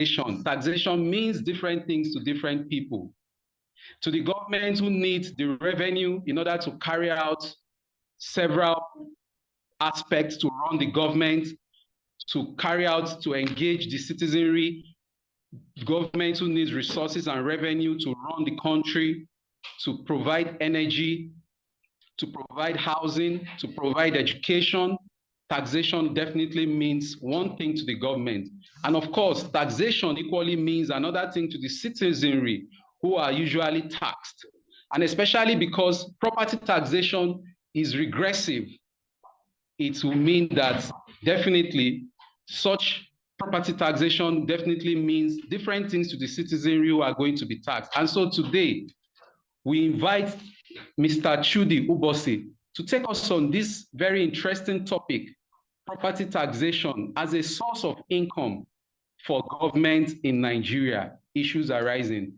Taxation means different things to different people. To the government who needs the revenue in order to carry out several aspects to run the government, to engage the citizenry, government who needs resources and revenue to run the country, to provide energy, to provide housing, to provide education. Taxation definitely means one thing to the government. And of course, taxation equally means another thing to the citizenry who are usually taxed. And especially because property taxation is regressive, it will mean that definitely such property taxation definitely means different things to the citizenry who are going to be taxed. And so today, we invite Mr. Chudi Ubosi to take us on this very interesting topic, property taxation as a source of income for government in Nigeria, issues arising.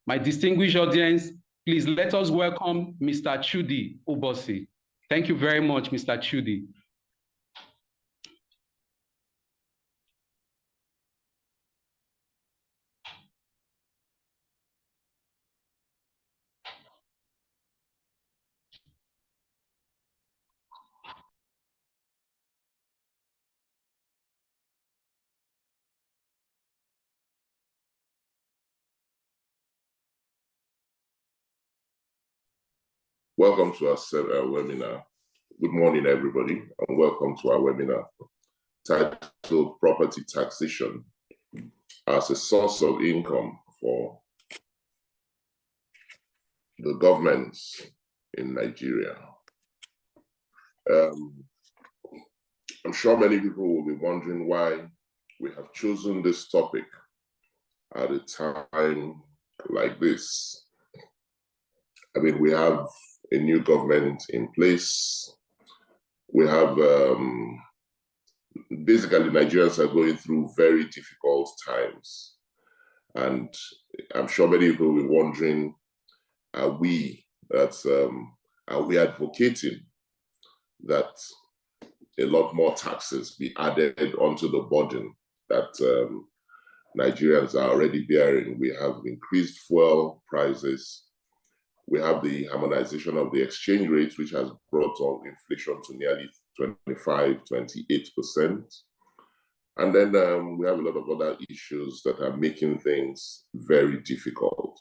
My distinguished audience, please let us welcome Mr. Chudi Ubosi. Thank you very much, Mr. Chudi. Welcome to our webinar. Good morning, everybody, and welcome to our webinar titled Property Taxation as a Source of Income for the Governments in Nigeria. I'm sure many people will be wondering why we have chosen this topic at a time like this. I mean, we have a new government in place. We have, basically Nigerians are going through very difficult times. And I'm sure many people will be wondering, are we advocating that a lot more taxes be added onto the burden that Nigerians are already bearing? We have increased fuel prices. We have the harmonization of the exchange rates, which has brought on inflation to nearly 28%. And then we have a lot of other issues that are making things very difficult.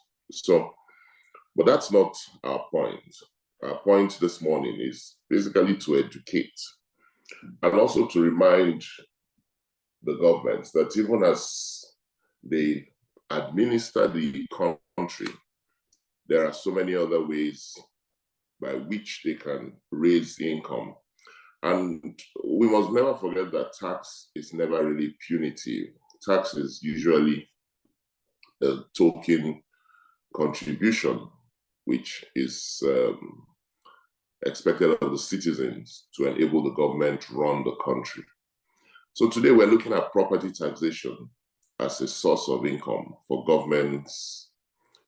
But that's not our point. Our point this morning is basically to educate and also to remind the governments that even as they administer the country, there are so many other ways by which they can raise income. And we must never forget that tax is never really punitive. Tax is usually a token contribution, which is expected of the citizens to enable the government to run the country. So today we're looking at property taxation as a source of income for governments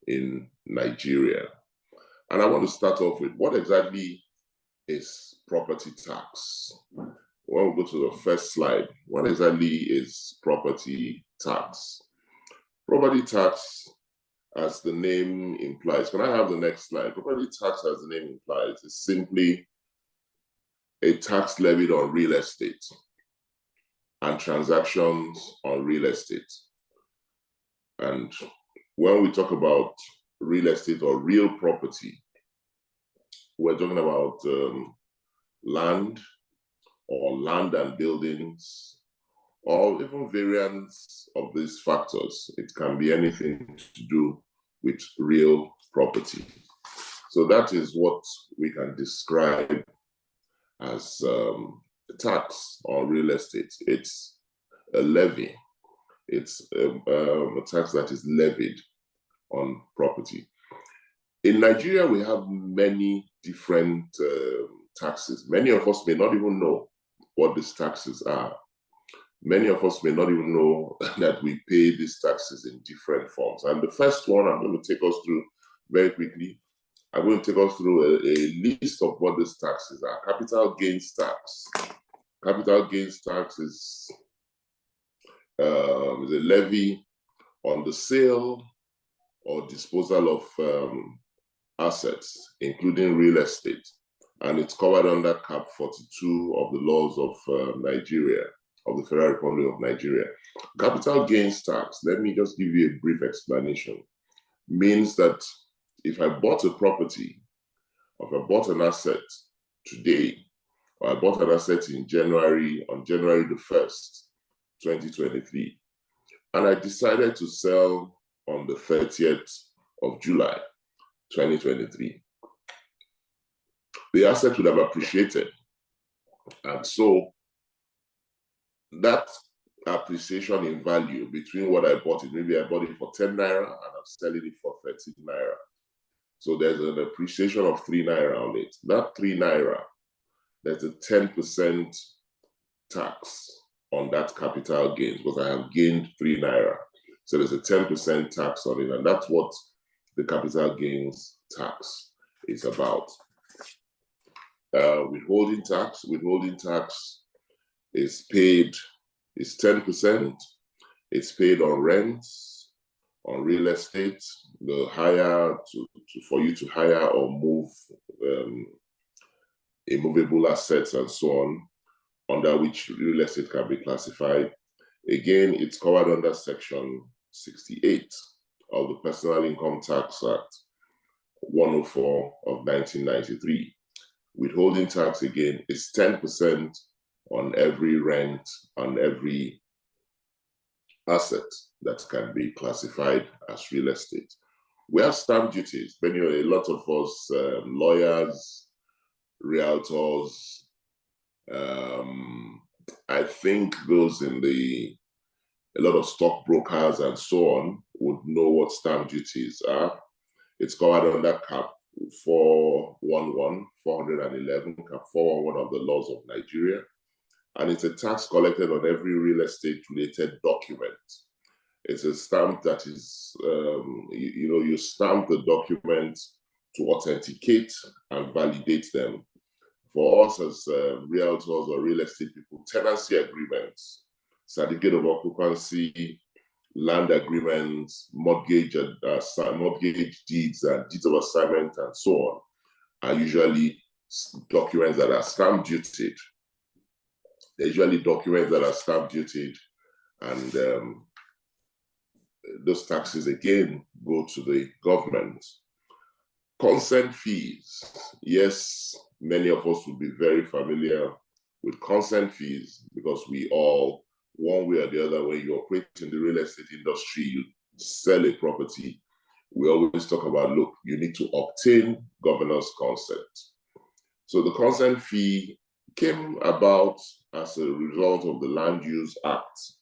in Nigeria. And I want to start off with what exactly is property tax? When we go to the first slide, what exactly is property tax? Property tax, as the name implies, can I have the next slide? Property tax, as the name implies, is simply a tax levied on real estate and transactions on real estate. And when we talk about real estate or real property, we're talking about land or land and buildings, or even variants of these factors. It can be anything to do with real property. So that is what we can describe as a tax on real estate. It's a levy. It's a tax that is levied on property. In Nigeria, we have many different taxes. Many of us may not even know what these taxes are. Many of us may not even know that we pay these taxes in different forms. And the first one I'm going to take us through very quickly, I'm going to take us through a list of what these taxes are. Capital gains tax. Capital gains tax is a levy on the sale or disposal of assets, including real estate, and it's covered under Cap 42 of the laws of Nigeria, of the Federal Republic of Nigeria. Capital gains tax, let me just give you a brief explanation, means that if I bought a property, or if I bought an asset today, or I bought an asset in January, on January the 1st, 2023, and I decided to sell on the 30th of July, 2023, the asset would have appreciated. And so that appreciation in value between what I bought it, maybe I bought it for 10 naira and I'm selling it for 13 naira. So there's an appreciation of 3 naira on it. That 3 naira, there's a 10% tax on that capital gains because I have gained 3 naira. So there's a 10% tax on it, and that's what the capital gains tax is about. Withholding tax is paid, is 10%. It's paid on rents, on real estate, the hire for you to hire or move immovable assets and so on, under which real estate can be classified. Again, it's covered under Section 68 of the Personal Income Tax Act 104 of 1993. Withholding tax, again, is 10% on every rent, on every asset that can be classified as real estate. We have stamp duties. A lot of us, lawyers, realtors, I think those in a lot of stockbrokers and so on would know what stamp duties are. It's covered under Cap 411, Cap 411 of the laws of Nigeria. And it's a tax collected on every real estate related document. It's a stamp that is, you stamp the document to authenticate and validate them. For us as realtors or real estate people, tenancy agreements, certificate of occupancy, land agreements, mortgage deeds and deeds of assignment and so on are usually documents that are stamp duty. They're usually documents that are stamp duty, and those taxes again go to the government. Consent fees. Yes, many of us will be very familiar with consent fees because we all, one way or the other, when you operate in the real estate industry, you sell a property, we always talk about, look, you need to obtain governor's consent. So the consent fee came about as a result of the Land Use Act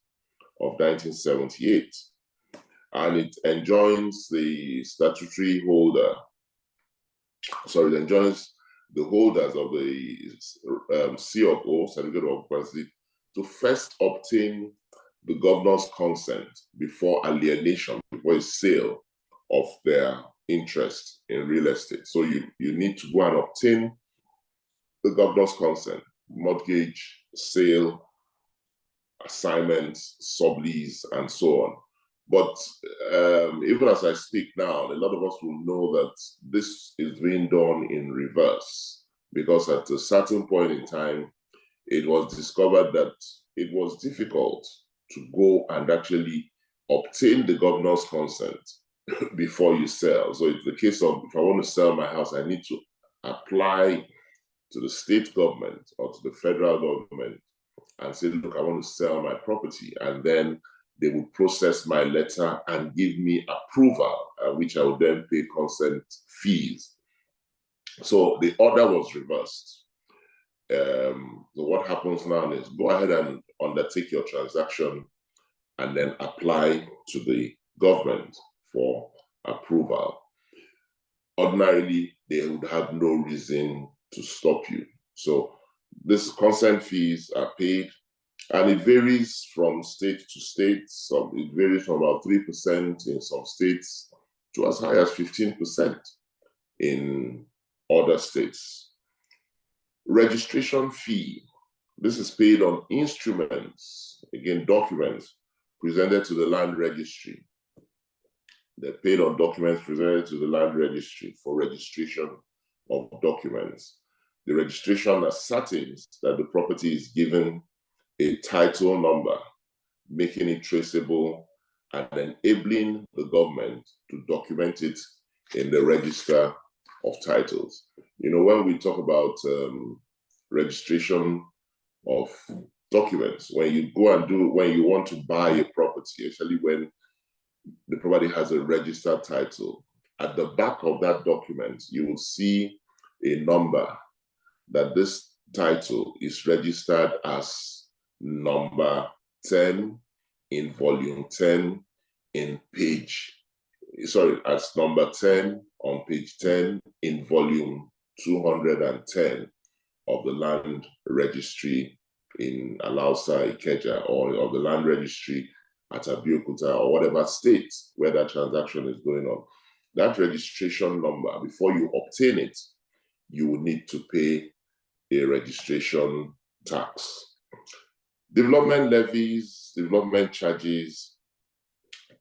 of 1978, and it enjoins the statutory holder, it enjoins the holders of the C of O, certificate of occupancy, to first obtain the governor's consent before alienation, before a sale of their interest in real estate. So you need to go and obtain the governor's consent, mortgage, sale, assignments, sublease, and so on. But even as I speak now, a lot of us will know that this is being done in reverse, because at a certain point in time, it was discovered that it was difficult to go and actually obtain the governor's consent before you sell. So it's the case of, if I want to sell my house, I need to apply to the state government or to the federal government and say, look, I want to sell my property. And then they would process my letter and give me approval, which I would then pay consent fees. So the order was reversed. So what happens now is go ahead and undertake your transaction and then apply to the government for approval. Ordinarily, they would have no reason to stop you. So these consent fees are paid, and it varies from state to state. It varies from about 3% in some states to as high as 15% in other states. Registration fee. This is paid on instruments, again, documents presented to the land registry. They're paid on documents presented to the land registry for registration of documents. The registration ascertains that the property is given a title number, making it traceable and enabling the government to document it in the register of titles. You know, when we talk about registration of documents, when you go and when you want to buy a property, especially when the property has a registered title, at the back of that document, you will see a number that this title is registered as number 10 in volume 10 in page, sorry, as number 10 on page 10 in volume 210 of the land registry in Alausa, Ikeja, or of the land registry at Abeokuta, or whatever state where that transaction is going on. That registration number, before you obtain it, you will need to pay a registration tax. Development levies, development charges,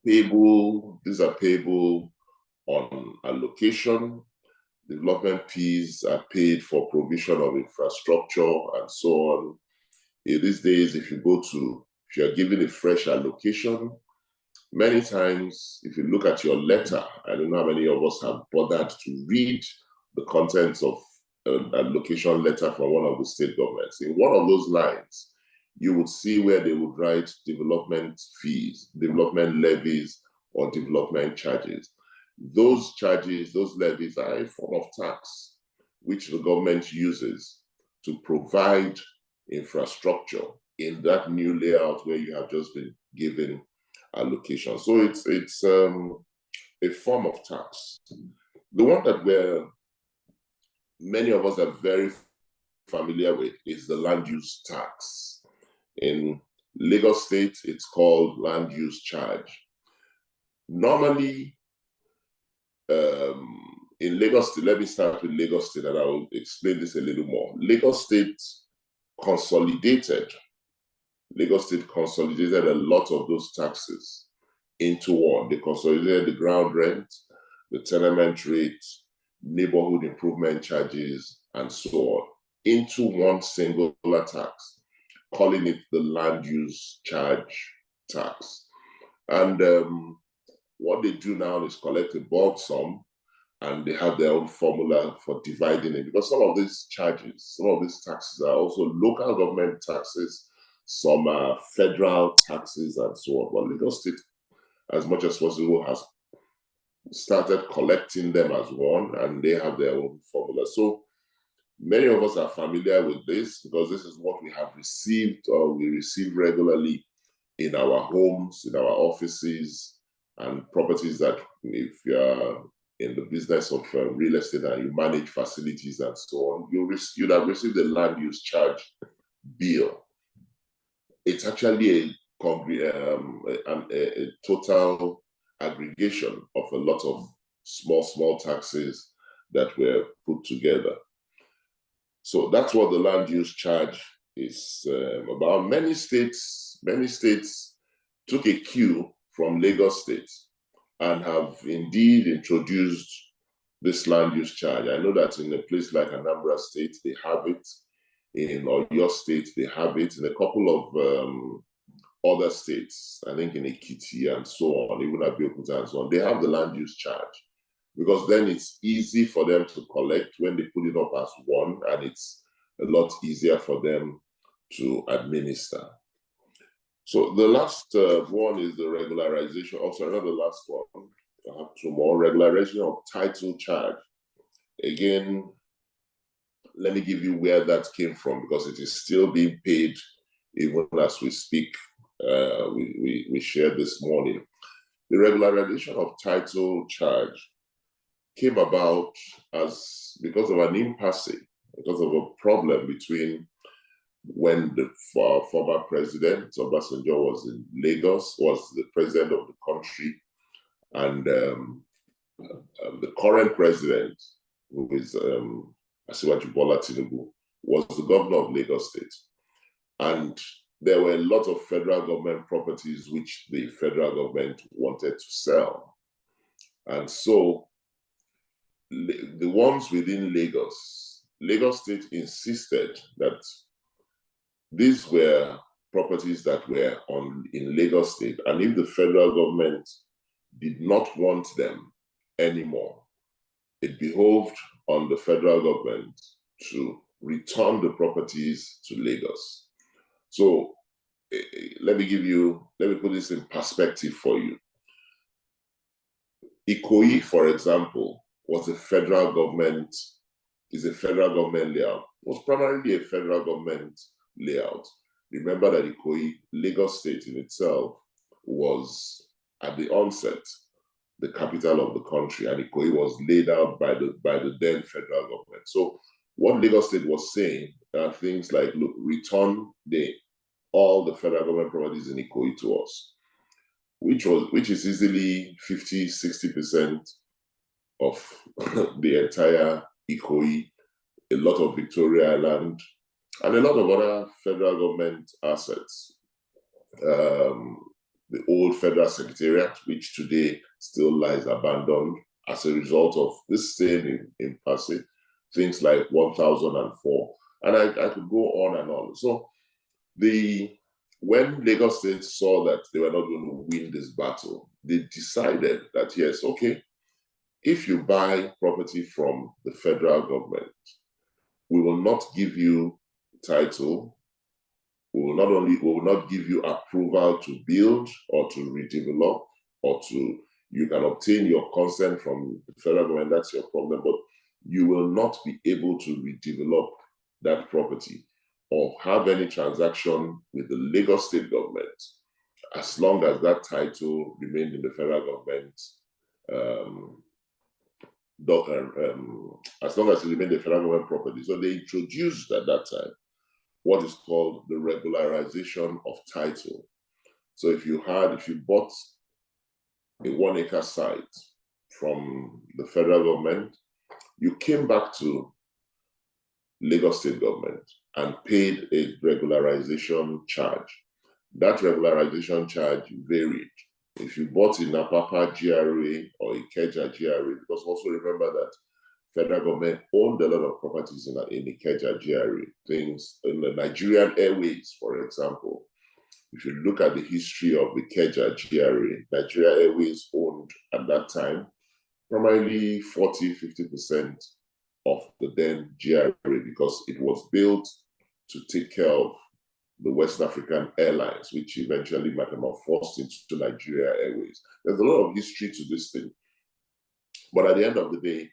payable, these are payable on allocation. Development fees are paid for provision of infrastructure and so on. In these days, if you're given a fresh allocation, many times, if you look at your letter, I don't know how many of us have bothered to read the contents of an allocation letter from one of the state governments. In one of those lines, you would see where they would write development fees, development levies, or development charges. Those charges, those levies are a form of tax, which the government uses to provide infrastructure in that new layout where you have just been given allocation. So it's a form of tax. The one that many of us are very familiar with is the land use tax. In Lagos State, it's called land use charge. Normally, in Lagos State, let me start with Lagos State and I will explain this a little more. Lagos State consolidated a lot of those taxes into one. They consolidated the ground rent, the tenement rate, neighborhood improvement charges, and so on, into one singular tax, calling it the land use charge tax. And what they do now is collect a bulk sum, and they have their own formula for dividing it, because some of these charges, some of these taxes are also local government taxes, some are federal taxes, and so on. But Lagos State, as much as possible, has started collecting them as one, and they have their own formula. So many of us are familiar with this because this is what we have received, or we receive regularly in our homes, in our offices, and properties that, if you're in the business of real estate and you manage facilities and so on, you'd have received the land use charge bill. It's actually a total aggregation of a lot of small taxes that were put together. So that's what the land use charge is about. Many states took a cue from Lagos State and have indeed introduced this land use charge. I know that in a place like Anambra State, they have it. In Oyo State, they have it. In a couple of other states, I think in Ekiti and so on, even Abeokuta and so on, they have the land use charge, because then it's easy for them to collect when they put it up as one, and it's a lot easier for them to administer. So the last one is the regularization. Also, not the last one. I have two more. Regularization of title charge. Again, let me give you where that came from, because it is still being paid even as we speak. We shared this morning. The regularization of title charge came about because of an impasse, because of a problem between when the former president, Obasanjo, was in Lagos, was the president of the country, and the current president, who is Asiwaju Bola Tinubu, was the governor of Lagos State. And there were a lot of federal government properties which the federal government wanted to sell. And so the ones within Lagos State insisted that these were properties that were in Lagos State, and if the federal government did not want them anymore, it behoved on the federal government to return the properties to Lagos. So let me put this in perspective for you. Ikoyi, for example, is a federal government layout. It was primarily a federal government layout. Remember that Ikoyi, Lagos State in itself, was at the onset the capital of the country, and Ikoyi was laid out by the then federal government. So what Lagos State was saying are things like, look, return all the federal government properties in Ikoyi to us, which is easily 50-60% of the entire Ikoyi, a lot of Victoria Island, and a lot of other federal government assets. The old federal secretariat, which today still lies abandoned as a result of this staying in Passy, things like 1004. And I could go on and on. So when Lagos State saw that they were not going to win this battle, they decided that, yes, okay, if you buy property from the federal government, we will not give you title. We will not give you approval to build or to redevelop, or you can obtain your consent from the federal government, that's your problem, but you will not be able to redevelop that property or have any transaction with the Lagos State government as long as that title remained in the federal government, as long as it remained the federal government property. So they introduced at that time what is called the regularization of title. So if you bought a 1 acre site from the federal government, you came back to Lagos State government and paid a regularization charge. That regularization charge varied. If you bought in Apapa GRA or Ikeja GRA, because also remember that federal government owned a lot of properties in Ikeja GRA, things in the Nigerian Airways, for example. If you look at the history of Ikeja GRA, Nigeria Airways owned at that time primarily 40-50% of the then GRA, because it was built to take care of the West African Airlines, which eventually metamorphosed into Nigeria Airways. There's a lot of history to this thing. But at the end of the day,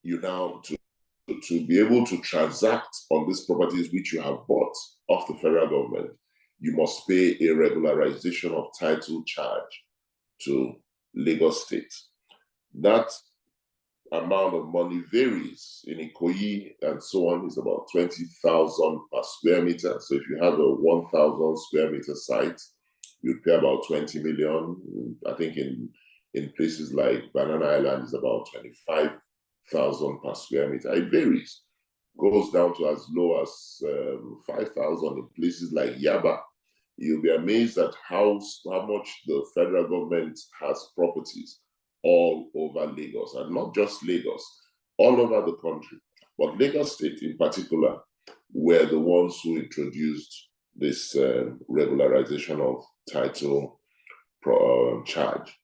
you now, to be able to transact on these properties which you have bought off the federal government, you must pay a regularization of title charge to Lagos State. That amount of money varies. In Ikoyi and so on, is about 20,000 per square meter. So if you have a 1,000 square meter site, you'd pay about 20 million. I think in places like Banana Island is about 25,000 per square meter. It varies. Goes down to as low as 5,000 in places like Yaba. You'll be amazed at how much the federal government has properties all over Lagos, and not just Lagos, all over the country. But Lagos State in particular were the ones who introduced this regularization of title charge.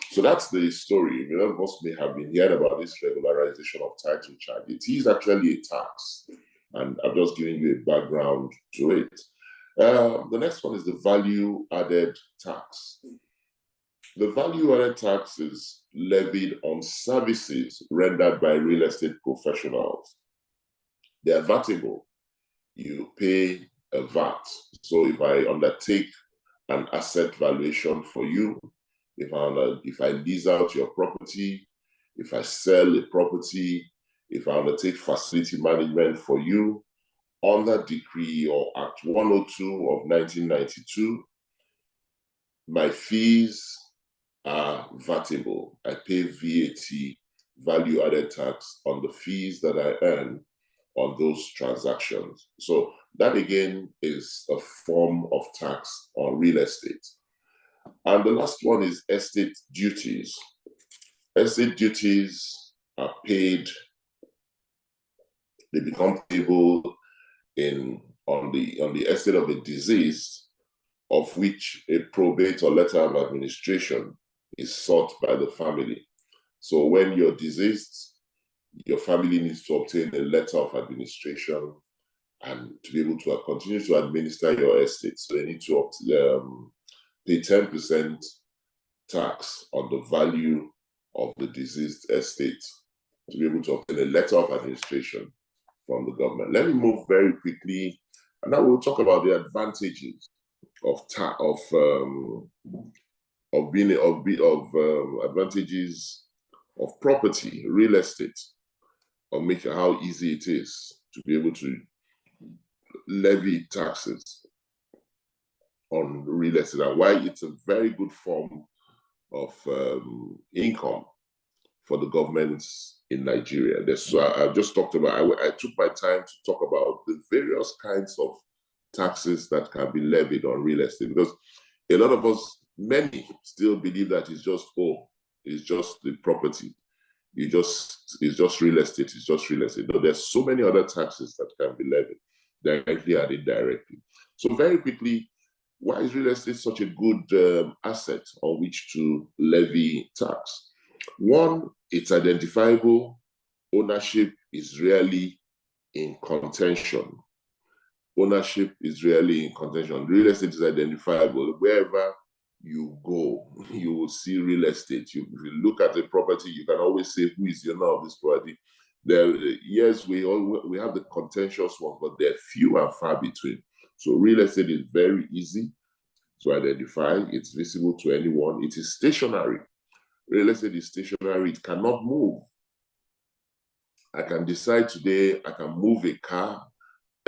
So that's the story. Many of us may have been hearing about this regularization of title charge. It is actually a tax, and I'm just giving you a background to it. The next one is the value-added tax. The value-added tax is levied on services rendered by real estate professionals. They are VATable. You pay a VAT. So if I undertake an asset valuation for you, if I lease out your property, if I sell a property, if I undertake facility management for you, under Decree or Act 102 of 1992, my fees are VATable. I pay VAT, value-added tax, on the fees that I earn on those transactions. So that again is a form of tax on real estate. And the last one is estate duties. estate duties are paid, they become payable on the estate of a deceased, of which a probate or letter of administration is sought by the family. So when you're deceased, your family needs to obtain a letter of administration and to be able to continue to administer your estate. So they need to pay 10% tax on the value of the deceased estate to be able to obtain a letter of administration from the government. Let me move very quickly, and now we'll talk about the advantages of advantages of property, real estate, or make how easy it is to be able to levy taxes on real estate, and why it's a very good form of income for the governments in Nigeria. So I just talked about, I took my time to talk about the various kinds of taxes that can be levied on real estate, because a lot of us, many still believe that it's just the property. It's just real estate, it's just real estate. No, there's so many other taxes that can be levied, directly and indirectly. So very quickly, why is real estate such a good asset on which to levy tax? One, it's identifiable. Ownership is rarely in contention. Ownership is rarely in contention. Real estate is identifiable. Wherever you go, you will see real estate. If you look at a property, you can always say who is the owner of this property. Yes, we have the contentious ones, but they're few and far between. So real estate is very easy to identify. It's visible to anyone. It is stationary. Real estate is stationary. It cannot move. I can decide today I can move a car.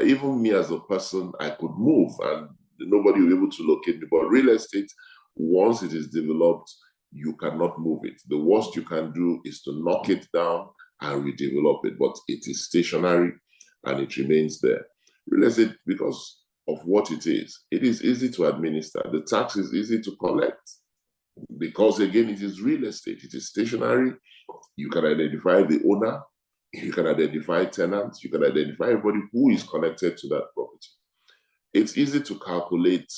Even me as a person, I could move and nobody will be able to locate me. But real estate, once it is developed, you cannot move it. The worst you can do is to knock it down and redevelop it, but it is stationary and it remains there. Real estate, because of what it is easy to administer. The tax is easy to collect because, again, it is real estate. It is stationary. You can identify the owner. You can identify tenants. You can identify everybody who is connected to that property. It's easy to calculate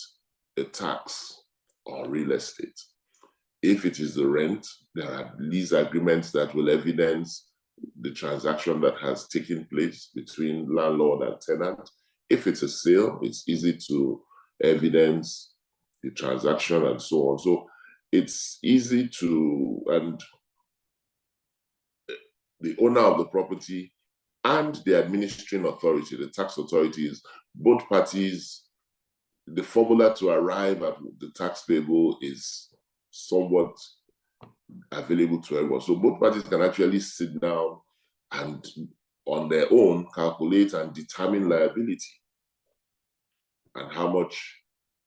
a tax on real estate. If it is the rent, there are lease agreements that will evidence the transaction that has taken place between landlord and tenant. If it's a sale, it's easy to evidence the transaction and so on. So it's easy to, and the owner of the property and the administering authority, the tax authorities, both parties, the formula to arrive at the tax payable is somewhat available to everyone. So both parties can actually sit down and on their own calculate and determine liability and how much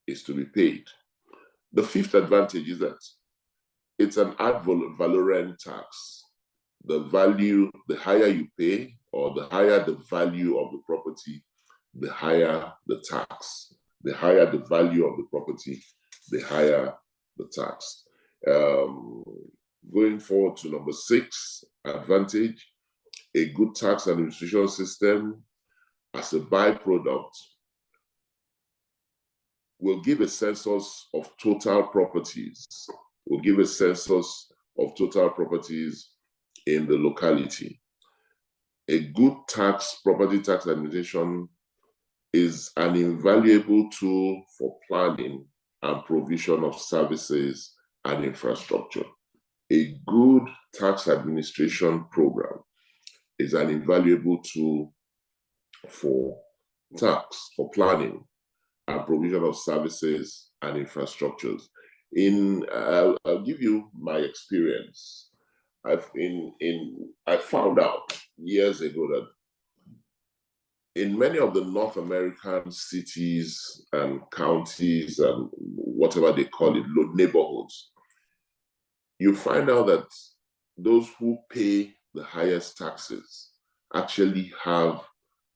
is to be paid. The fifth advantage is that it's an ad valorem tax. The value, the higher you pay, or the higher the value of the property, the higher the tax. The higher the value of the property, the higher the tax. Going forward to number 6 advantage, a good tax administration system as a byproduct will give a census of total properties. Will give a census of total properties in the locality. A good property tax administration is an invaluable tool for planning and provision of services and infrastructure. A good tax administration program is an invaluable tool for planning and provision of services and infrastructures. I'll give you my experience. I found out years ago that in many of the North American cities and counties and whatever they call it, neighborhoods, you find out that those who pay the highest taxes actually have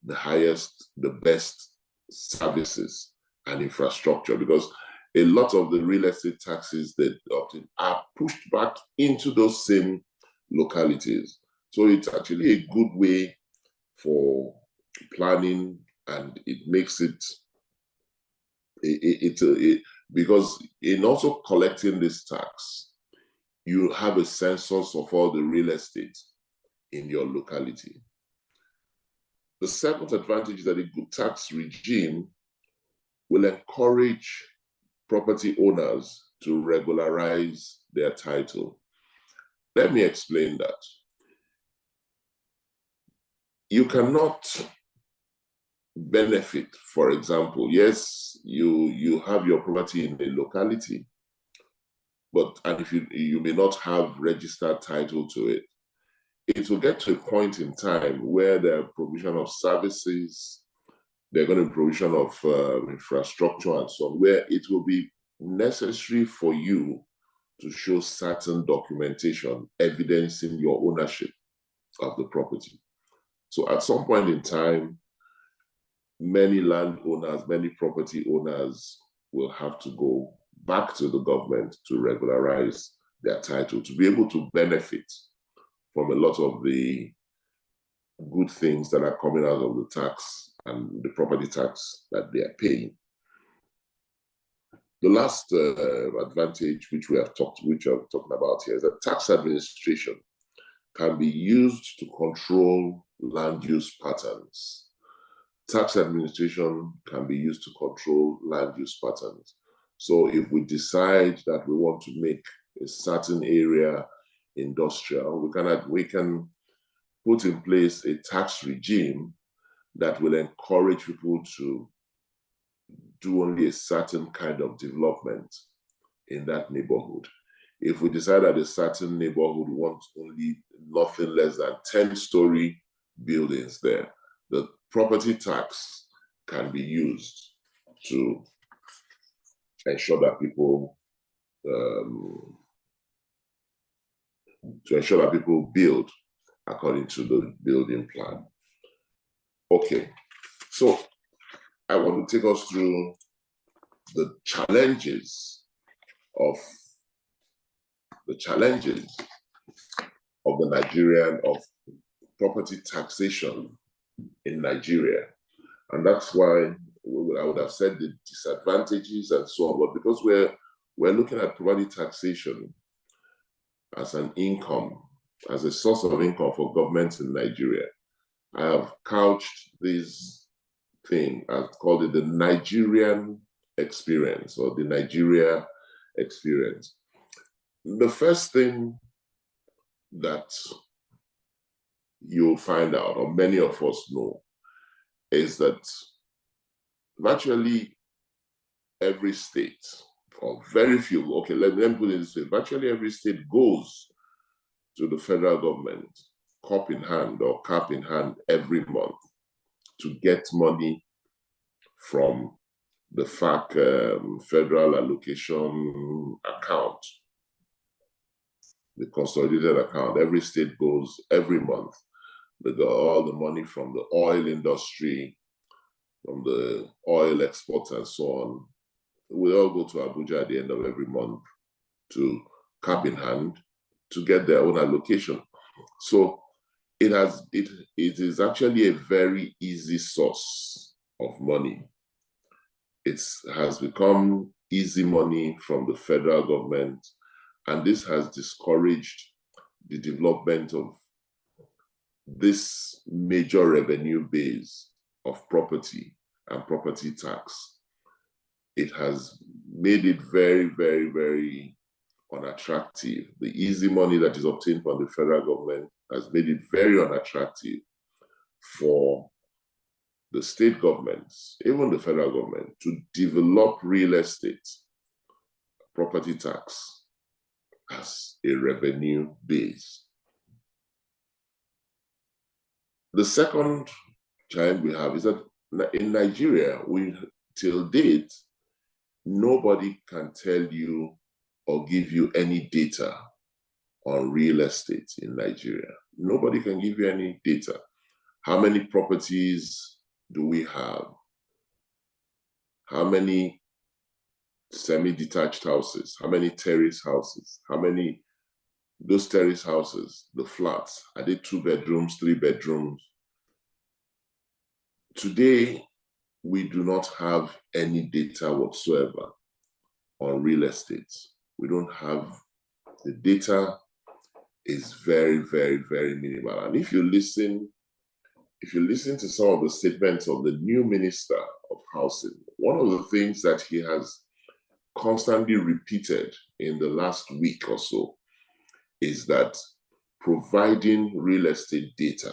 the best services and infrastructure, because a lot of the real estate taxes that often are pushed back into those same localities. So it's actually a good way for planning, and it makes because in also collecting this tax, you have a census of all the real estate in your locality. The seventh advantage is that a good tax regime will encourage property owners to regularize their title. Let me explain that. You cannot benefit, for example, yes, you have your property in a locality, and if you may not have registered title to it, it will get to a point in time where the provision of services, they're going to be provision of infrastructure and so on, where it will be necessary for you to show certain documentation evidencing your ownership of the property. So at some point in time, many landowners, many property owners will have to go back to the government to regularize their title, to be able to benefit from a lot of the good things that are coming out of the tax and the property tax that they are paying. The last advantage which I'm talking about here is that tax administration can be used to control land use patterns. Tax administration can be used to control land use patterns. So if we decide that we want to make a certain area industrial, we can put in place a tax regime that will encourage people to do only a certain kind of development in that neighborhood. If we decide that a certain neighborhood wants only nothing less than 10-story buildings there, the property tax can be used to ensure that people build according to the building plan. Okay, so I want to take us through the challenges of the Nigerian property taxation in Nigeria. And that's why I would have said the disadvantages and so on, but because we're looking at property taxation as an income, as a source of income for governments in Nigeria, I have couched this thing, I've called it the Nigerian experience, or the Nigeria experience. The first thing that you'll find out, or many of us know, is that virtually every state, or very few, okay, let me put it this way, virtually every state goes to the federal government, cup in hand or cap in hand every month to get money from the FAC federal allocation account, the consolidated account. Every state goes every month. They got all the money from the oil industry, from the oil exports and so on. We all go to Abuja at the end of every month to cap in hand to get their own allocation. So it is actually a very easy source of money. It has become easy money from the federal government, and this has discouraged the development of this major revenue base of property and property tax. It has made it very, very, very unattractive. The easy money that is obtained from the federal government has made it very unattractive for the state governments, even the federal government, to develop real estate, property tax, as a revenue base. The second challenge we have is that in Nigeria, till date, nobody can tell you or give you any data on real estate in Nigeria. Nobody can give you any data. How many properties do we have? How many semi-detached houses? How many terrace houses? How many those terrace houses, the flats, are they 2 bedrooms, 3 bedrooms? Today, we do not have any data whatsoever on real estate. We don't have, the data is very, very, very minimal. And if you listen to some of the statements of the new Minister of Housing, one of the things that he has constantly repeated in the last week or so is that providing real estate data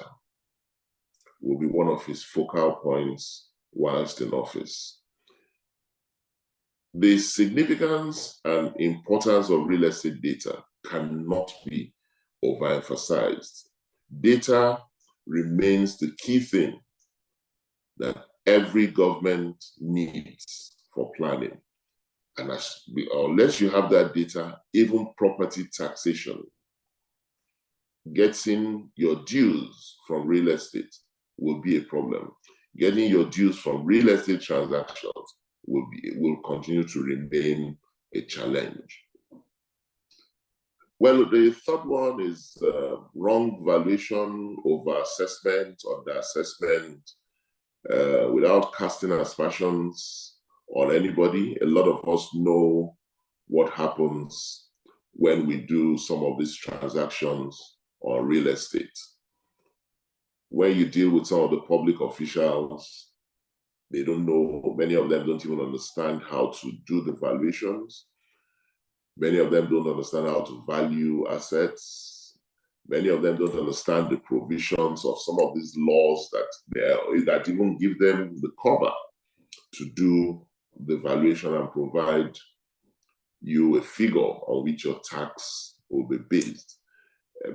will be one of his focal points whilst in office. The significance and importance of real estate data cannot be overemphasized. Data remains the key thing that every government needs for planning. And unless you have that data, even property taxation, getting your dues from real estate will be a problem. Getting your dues from real estate transactions will continue to remain a challenge. Well, the third one is wrong valuation, over-assessment, under-assessment, without casting aspersions on anybody. A lot of us know what happens when we do some of these transactions on real estate. When you deal with some of the public officials, they don't know, many of them don't even understand how to do the valuations. Many of them don't understand how to value assets. Many of them don't understand the provisions of some of these laws that even give them the cover to do the valuation and provide you a figure on which your tax will be based.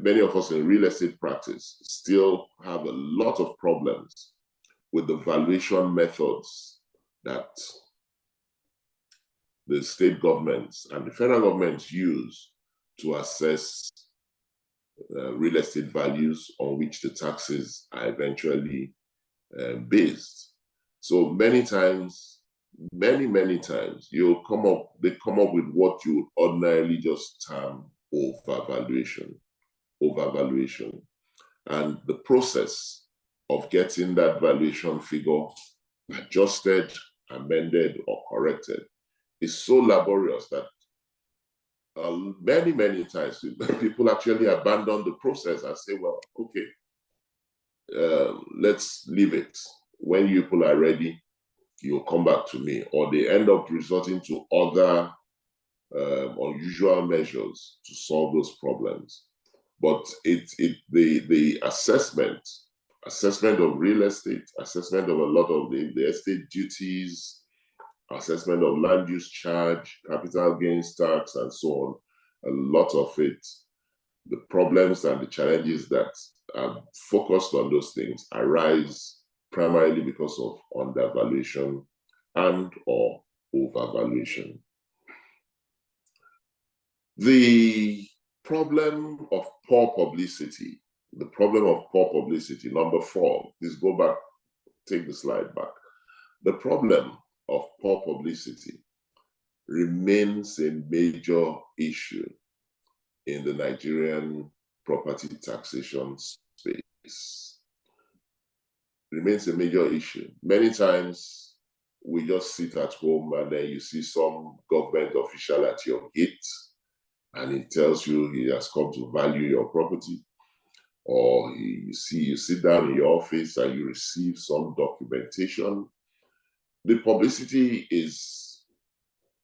Many of us in real estate practice still have a lot of problems with the valuation methods that the state governments and the federal governments use to assess real estate values on which the taxes are eventually based. So many times, many times, they come up with what you would ordinarily just term overvaluation. And the process of getting that valuation figure adjusted, amended, or corrected is so laborious that many times people actually abandon the process and say, well, okay, let's leave it. When you people are ready, you'll come back to me. Or they end up resorting to other unusual measures to solve those problems. But the assessment of real estate, assessment of a lot of the estate duties, assessment of land use charge, capital gains tax, and so on, a lot of it, the problems and the challenges that are focused on those things arise primarily because of undervaluation and or overvaluation. The problem of poor publicity, number 4, please go back, take the slide back. The problem of poor publicity remains a major issue in the Nigerian property taxation space. Remains a major issue. Many times we just sit at home and then you see some government official at your gate and he tells you he has come to value your property, or you sit down in your office and you receive some documentation. The publicity is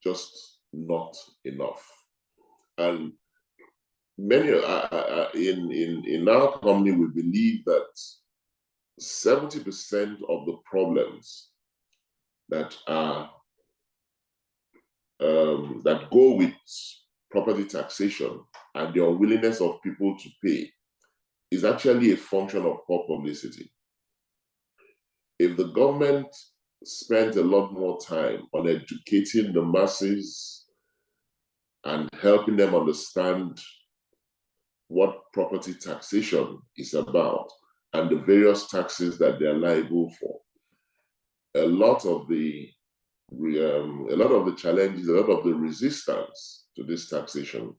just not enough. And many in our company, we believe that 70% of the problems that are that go with property taxation and the unwillingness of people to pay is actually a function of poor publicity. If the government spent a lot more time on educating the masses and helping them understand what property taxation is about and the various taxes that they're liable for, a lot of the challenges, a lot of the resistance to this taxation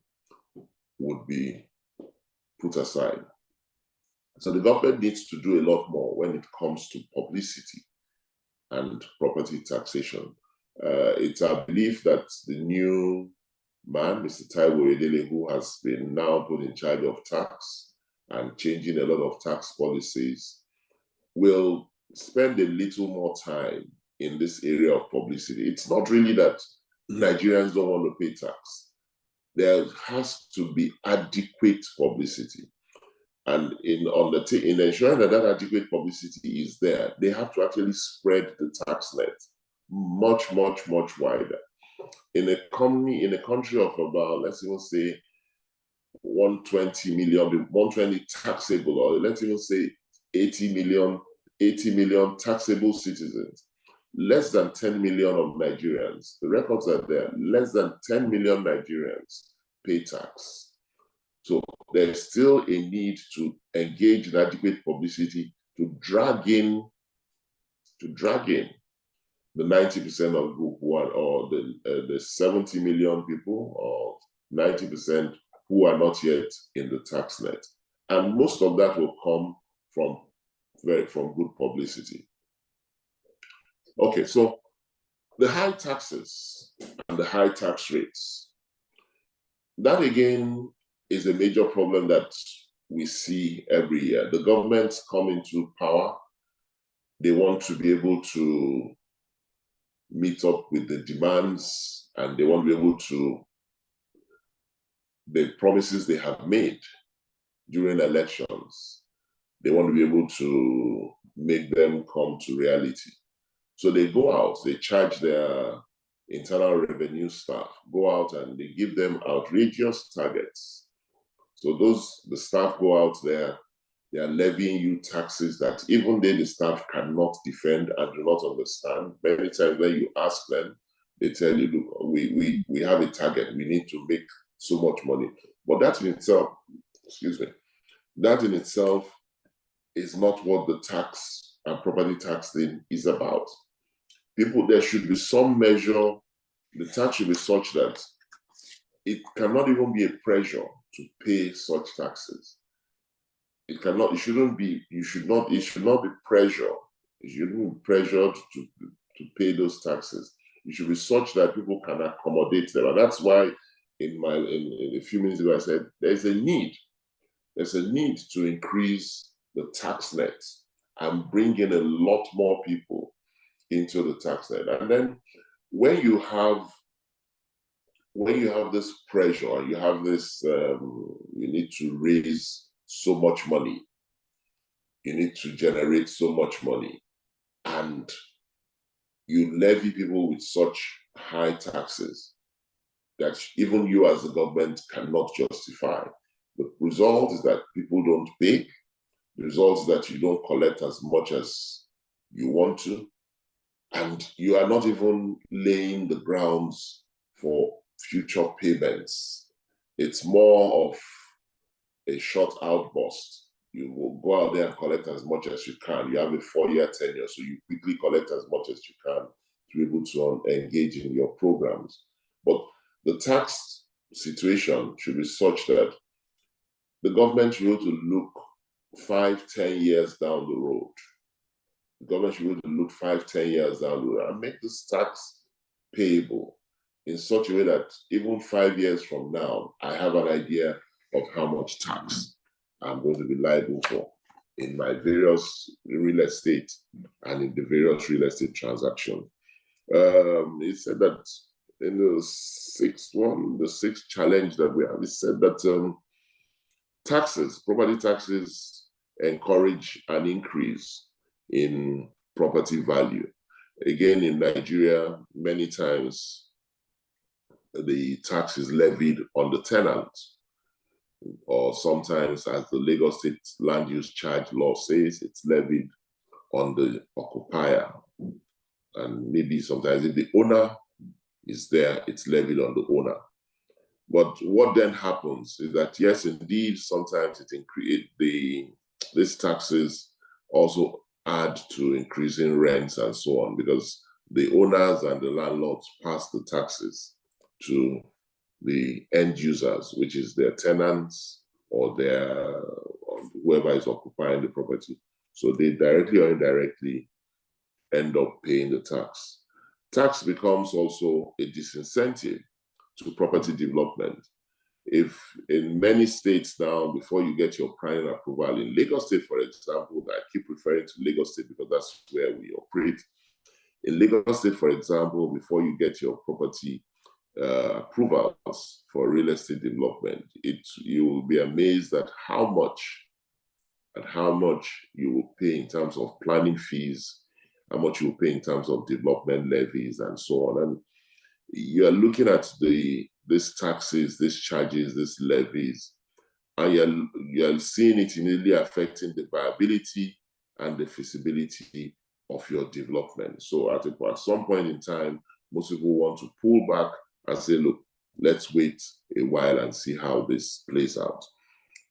would be put aside. So the government needs to do a lot more when it comes to publicity and property taxation. It's our belief that the new man, Mr. Taiwo Edele, who has been now put in charge of tax and changing a lot of tax policies, will spend a little more time in this area of publicity. It's not really that Nigerians don't want to pay tax. There has to be adequate publicity. And in ensuring that that adequate publicity is there, they have to actually spread the tax net much, much, much wider. In a country of about, let's even say, 120 million, 120 taxable, or let's even say 80 million taxable citizens, less than 10 million of Nigerians, the records are there, less than 10 million Nigerians pay tax. So there's still a need to engage in adequate publicity to drag in the 90% of group one, or the 70 million people, or 90% who are not yet in the tax net. And most of that will come from good publicity. Okay, so the high taxes and the high tax rates, that again is a major problem that we see every year. The governments come into power, they want to be able to meet up with the demands, and they want to be able to, the promises they have made during elections, they want to be able to make them come to reality. So they go out, they charge their internal revenue staff, go out and they give them outrageous targets. So the staff go out there, they are levying you taxes that even then the staff cannot defend and do not understand. Many times when you ask them, they tell you, look, we have a target, we need to make so much money. But that in itself, that in itself is not what the tax and property tax thing is about. There should be some measure, the tax should be such that it cannot even be a pressure to pay such taxes. It shouldn't be pressure. You shouldn't be pressured to pay those taxes. It should be such that people can accommodate them. And that's why in a few minutes ago I said there's a need to increase the tax net and bring in a lot more people into the tax net. And then when you have this pressure, you have this, you need to raise so much money, you need to generate so much money, and you levy people with such high taxes that even you as the government cannot justify. The result is that people don't pay. The result is that you don't collect as much as you want to, and you are not even laying the grounds for future payments. It's more of a short outburst. You will go out there and collect as much as you can. You have a 4-year tenure, so you quickly collect as much as you can to be able to engage in your programs. But the tax situation should be such that the government should be able to look 5-10 years down the road. The government should be able to look 5-10 years down the road and make this tax payable in such a way that even 5 years from now, I have an idea of how much tax I'm going to be liable for in my various real estate and in the various real estate transactions. It said that in the sixth challenge that we have, it said that property taxes encourage an increase in property value. Again, in Nigeria, many times the tax is levied on the tenant, or sometimes, as the Lagos State Land Use Charge Law says, it's levied on the occupier. And maybe sometimes if the owner is there, it's levied on the owner. But what then happens is that, yes, indeed, sometimes these taxes also add to increasing rents and so on, because the owners and the landlords pass the taxes to the end users, which is their tenants or or whoever is occupying the property. So they directly or indirectly end up paying the tax. Tax becomes also a disincentive to property development. If in many states now, before you get your planning approval, in Lagos State, for example, I keep referring to Lagos State because that's where we operate. In Lagos State, for example, before you get your property approvals for real estate development, you will be amazed at how much you will pay in terms of planning fees, how much you will pay in terms of development levies, and so on. And you are looking at these taxes, these charges, these levies, and you're seeing it immediately affecting the viability and the feasibility of your development. So at some point in time, most people want to pull back and say, look, let's wait a while and see how this plays out.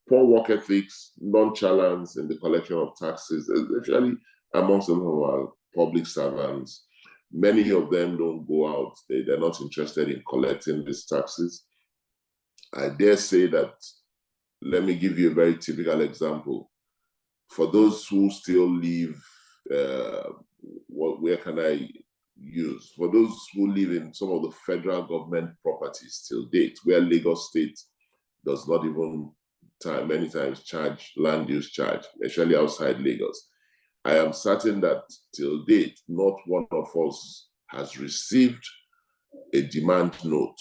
Poor work ethics, nonchalance in the collection of taxes, especially amongst some of our public servants. Many of them don't go out. They're not interested in collecting these taxes. I dare say that, let me give you a very typical example. For those who still live, where can I use? For those who live in some of the federal government properties till date, where Lagos State does not even many times charge land use charge, especially outside Lagos. I am certain that till date, not one of us has received a demand note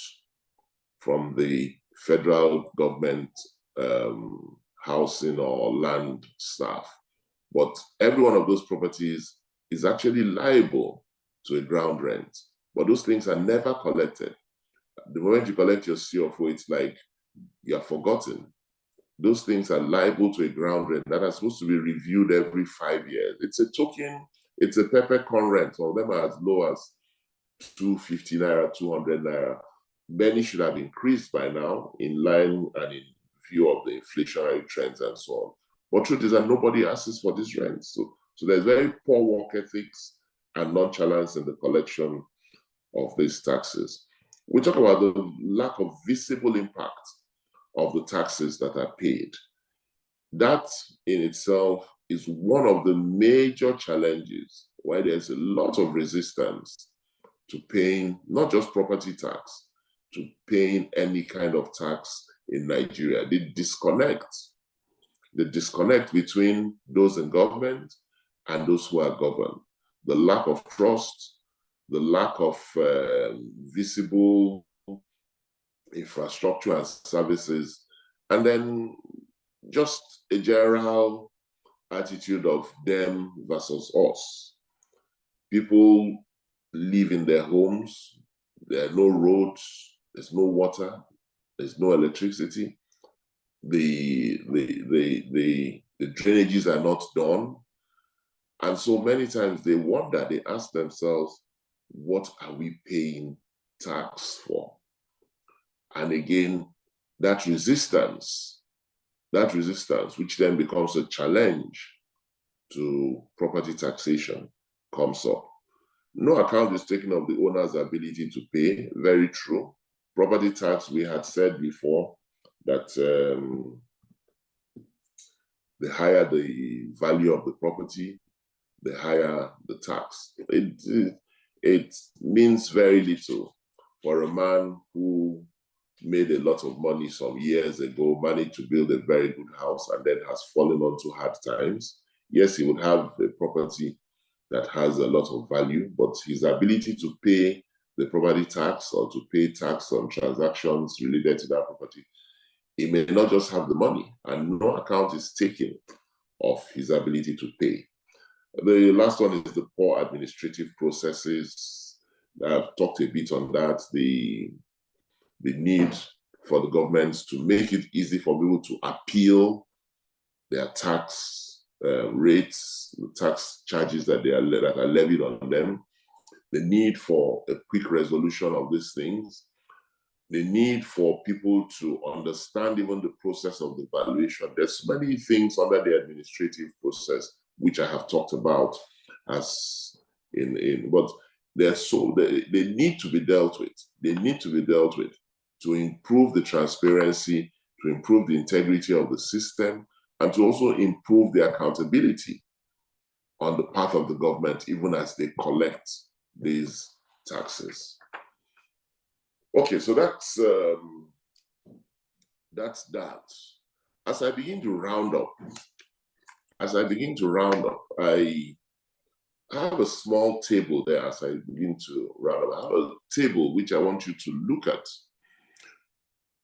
from the federal government housing or land staff. But every one of those properties is actually liable to a ground rent. But those things are never collected. The moment you collect your CFO, it's like you're forgotten. Those things are liable to a ground rent that are supposed to be reviewed every 5 years. It's a token, it's a peppercorn rent. Some of them are as low as 250 naira, 200 naira. Many should have increased by now in line and in view of the inflationary trends and so on. But truth is that nobody asks for these rents. So there's very poor work ethics and nonchalance in the collection of these taxes. We talk about the lack of visible impact of the taxes that are paid. That in itself is one of the major challenges why there's a lot of resistance to paying not just property tax, to paying any kind of tax in Nigeria. The disconnect between those in government and those who are governed, the lack of trust, the lack of visible infrastructure and services, and then just a general attitude of them versus us. People live in their homes, there are no roads, there's no water, there's no electricity, the drainages are not done. And so many times they wonder, they ask themselves, what are we paying tax for? And again, that resistance, which then becomes a challenge to property taxation, comes up. No account is taken of the owner's ability to pay. Very true. Property tax, we had said before that the higher the value of the property, the higher the tax. It means very little for a man who made a lot of money some years ago, managed to build a very good house, and then has fallen onto hard times. Yes, he would have a property that has a lot of value, but his ability to pay the property tax or to pay tax on transactions related to that property, he may not just have the money, and no account is taken of his ability to pay. The last one is the poor administrative processes. I've talked a bit on that, the need for the governments to make it easy for people to appeal their tax rates, the tax charges that are levied on them, the need for a quick resolution of these things, the need for people to understand even the process of the valuation. There's many things under the administrative process which I have talked about but they need to be dealt with. They need to be dealt with to improve the transparency to improve the integrity of the system, and to also improve the accountability on the part of the government, even as they collect these taxes. Okay, so that's that. As I begin to round up, I have a small table there as I begin to round up. I have a table which I want you to look at.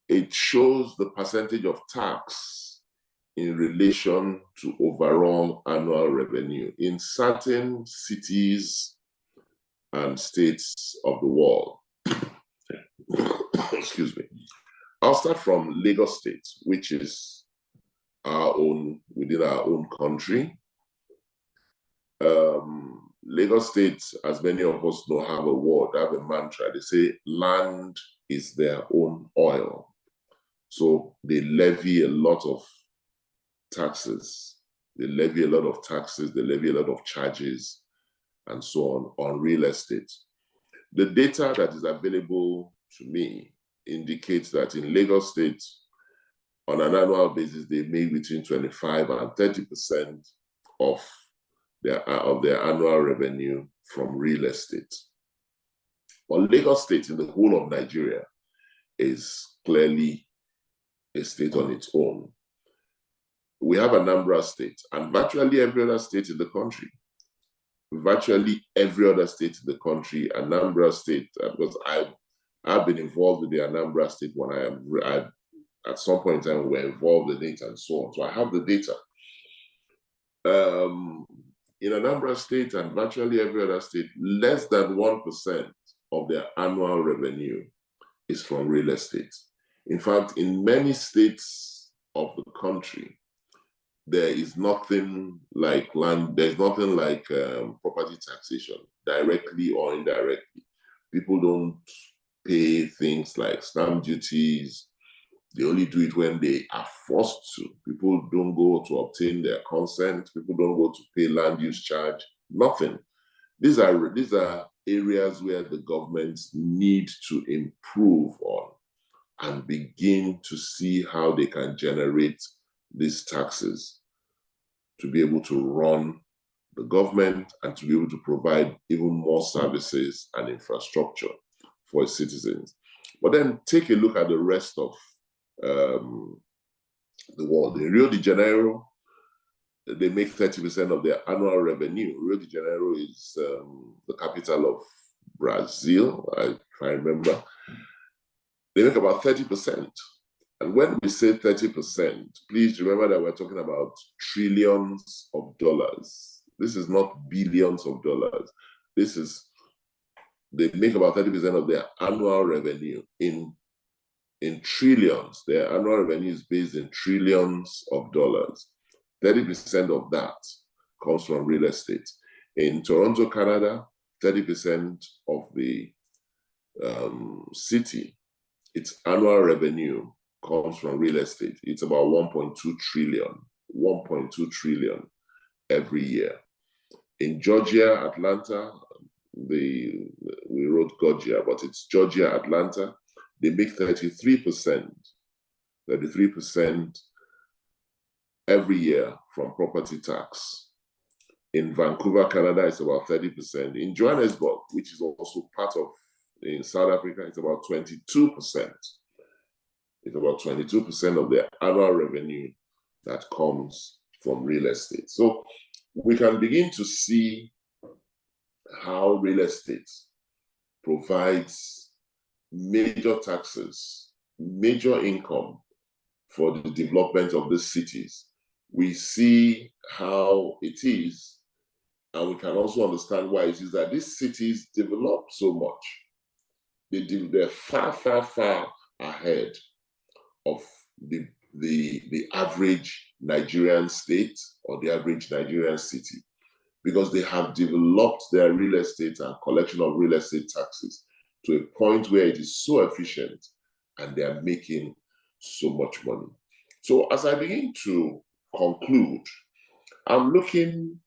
It shows the percentage of tax in relation to overall annual revenue in certain cities and states of the world. Excuse me. I'll start from Lagos State, which is our own, within our own country. Lagos State, as many of us know, have a mantra. They say land is their own oil. So they levy a lot of taxes. They levy a lot of taxes, they levy a lot of charges, and so on real estate. The data that is available to me indicates that in Lagos State, on an annual basis, they make between 25 and 30% of their annual revenue from real estate. But Lagos State in the whole of Nigeria is clearly a state on its own. We have Anambra State and virtually every other state in the country. Anambra State, because I've been involved with the Anambra State when I at some point in time we're involved in it and so on. So I have the data. In Anambra State and virtually every other state, less than 1% of their annual revenue is from real estate. In fact, in many states of the country, there is nothing like land, there's nothing like property taxation, directly or indirectly. People don't pay things like stamp duties. They only do it when they are forced to. People don't go to obtain their consent. People don't go to pay land use charge, nothing. These are areas where the governments need to improve on and begin to see how they can generate these taxes to be able to run the government and to be able to provide even more services and infrastructure for its citizens. But then take a look at the rest of the world. In Rio de Janeiro, they make 30% of their annual revenue. Rio de Janeiro is the capital of Brazil, if I remember. They make about 30%. And when we say 30%, please remember that we're talking about trillions of dollars. This is not billions of dollars. They make about 30% of their annual revenue in trillions. Their annual revenue is based in trillions of dollars. 30% of that comes from real estate. In Toronto, Canada, 30% of the city, its annual revenue comes from real estate. It's about 1.2 trillion every year. In Georgia, Atlanta, we wrote Georgia, but it's Georgia, Atlanta, they make 33% every year from property tax. In Vancouver, Canada, it's about 30%. In Johannesburg, which is also part of, in South Africa, it's about 22%. It's about 22% of their annual revenue that comes from real estate. So we can begin to see how real estate provides major taxes, major income for the development of the cities. We see how it is, and we can also understand why it is that these cities develop so much. They're far, far, far ahead of the average Nigerian state or the average Nigerian city, because they have developed their real estate and collection of real estate taxes to a point where it is so efficient and they are making so much money. So as I begin to conclude, I'm looking,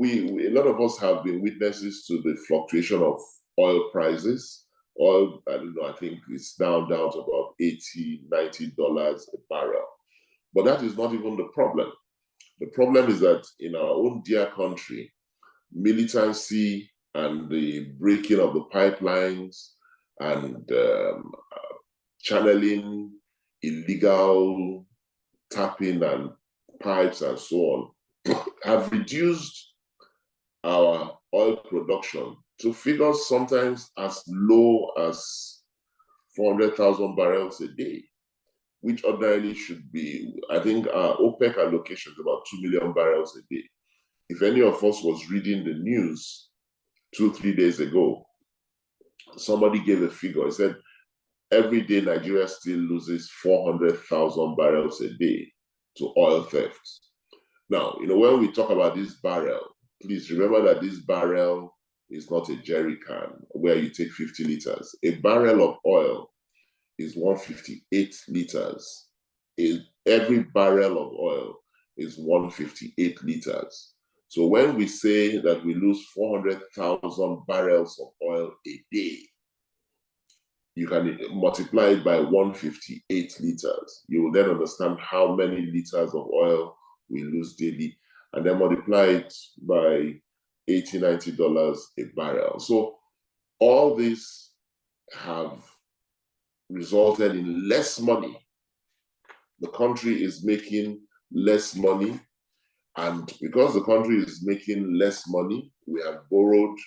a lot of us have been witnesses to the fluctuation of oil prices Oil, I don't know, I think it's down to about $80, $90 a barrel. But that is not even the problem. The problem is that in our own dear country, militancy and the breaking of the pipelines and channeling illegal tapping and pipes and so on have reduced our oil production to figures sometimes as low as 400,000 barrels a day, which ordinarily should be, I think our OPEC allocation is about 2 million barrels a day. If any of us was reading the news 2-3 days ago, somebody gave a figure. He said, every day Nigeria still loses 400,000 barrels a day to oil theft. Now, when we talk about this barrel, please remember that this barrel is not a jerry can where you take 50 liters. A barrel of oil is 158 liters. Every barrel of oil is 158 liters. So when we say that we lose 400,000 barrels of oil a day, you can multiply it by 158 liters. You will then understand how many liters of oil we lose daily, and then multiply it by $80, $90 a barrel. So all these have resulted in less money. The country is making less money, and because the country is making less money, we have borrowed.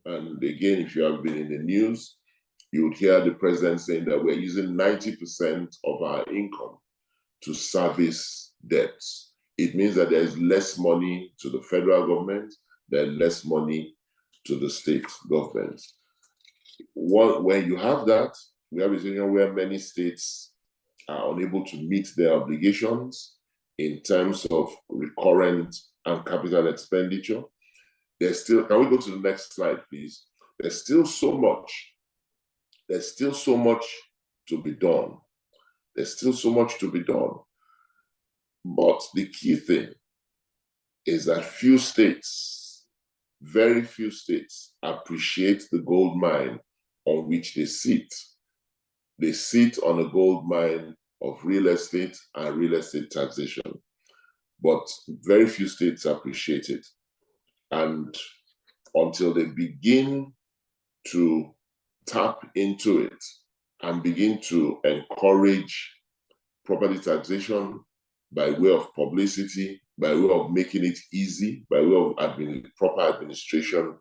And again, if you have been in the news, you would hear the president saying that we're using 90% of our income to service debts. It means that there's less money to the federal government, there's less money to the state government. When you have that, we have a situation where many states are unable to meet their obligations in terms of recurrent and capital expenditure. There's still, can we go to the next slide, please? There's still so much to be done. There's still so much to be done. But the key thing is that few states, very few states, appreciate the gold mine on which they sit. They sit on a gold mine of real estate and real estate taxation. But very few states appreciate it. And until they begin to tap into it and begin to encourage property taxation by way of publicity, by way of making it easy, by way of proper administration,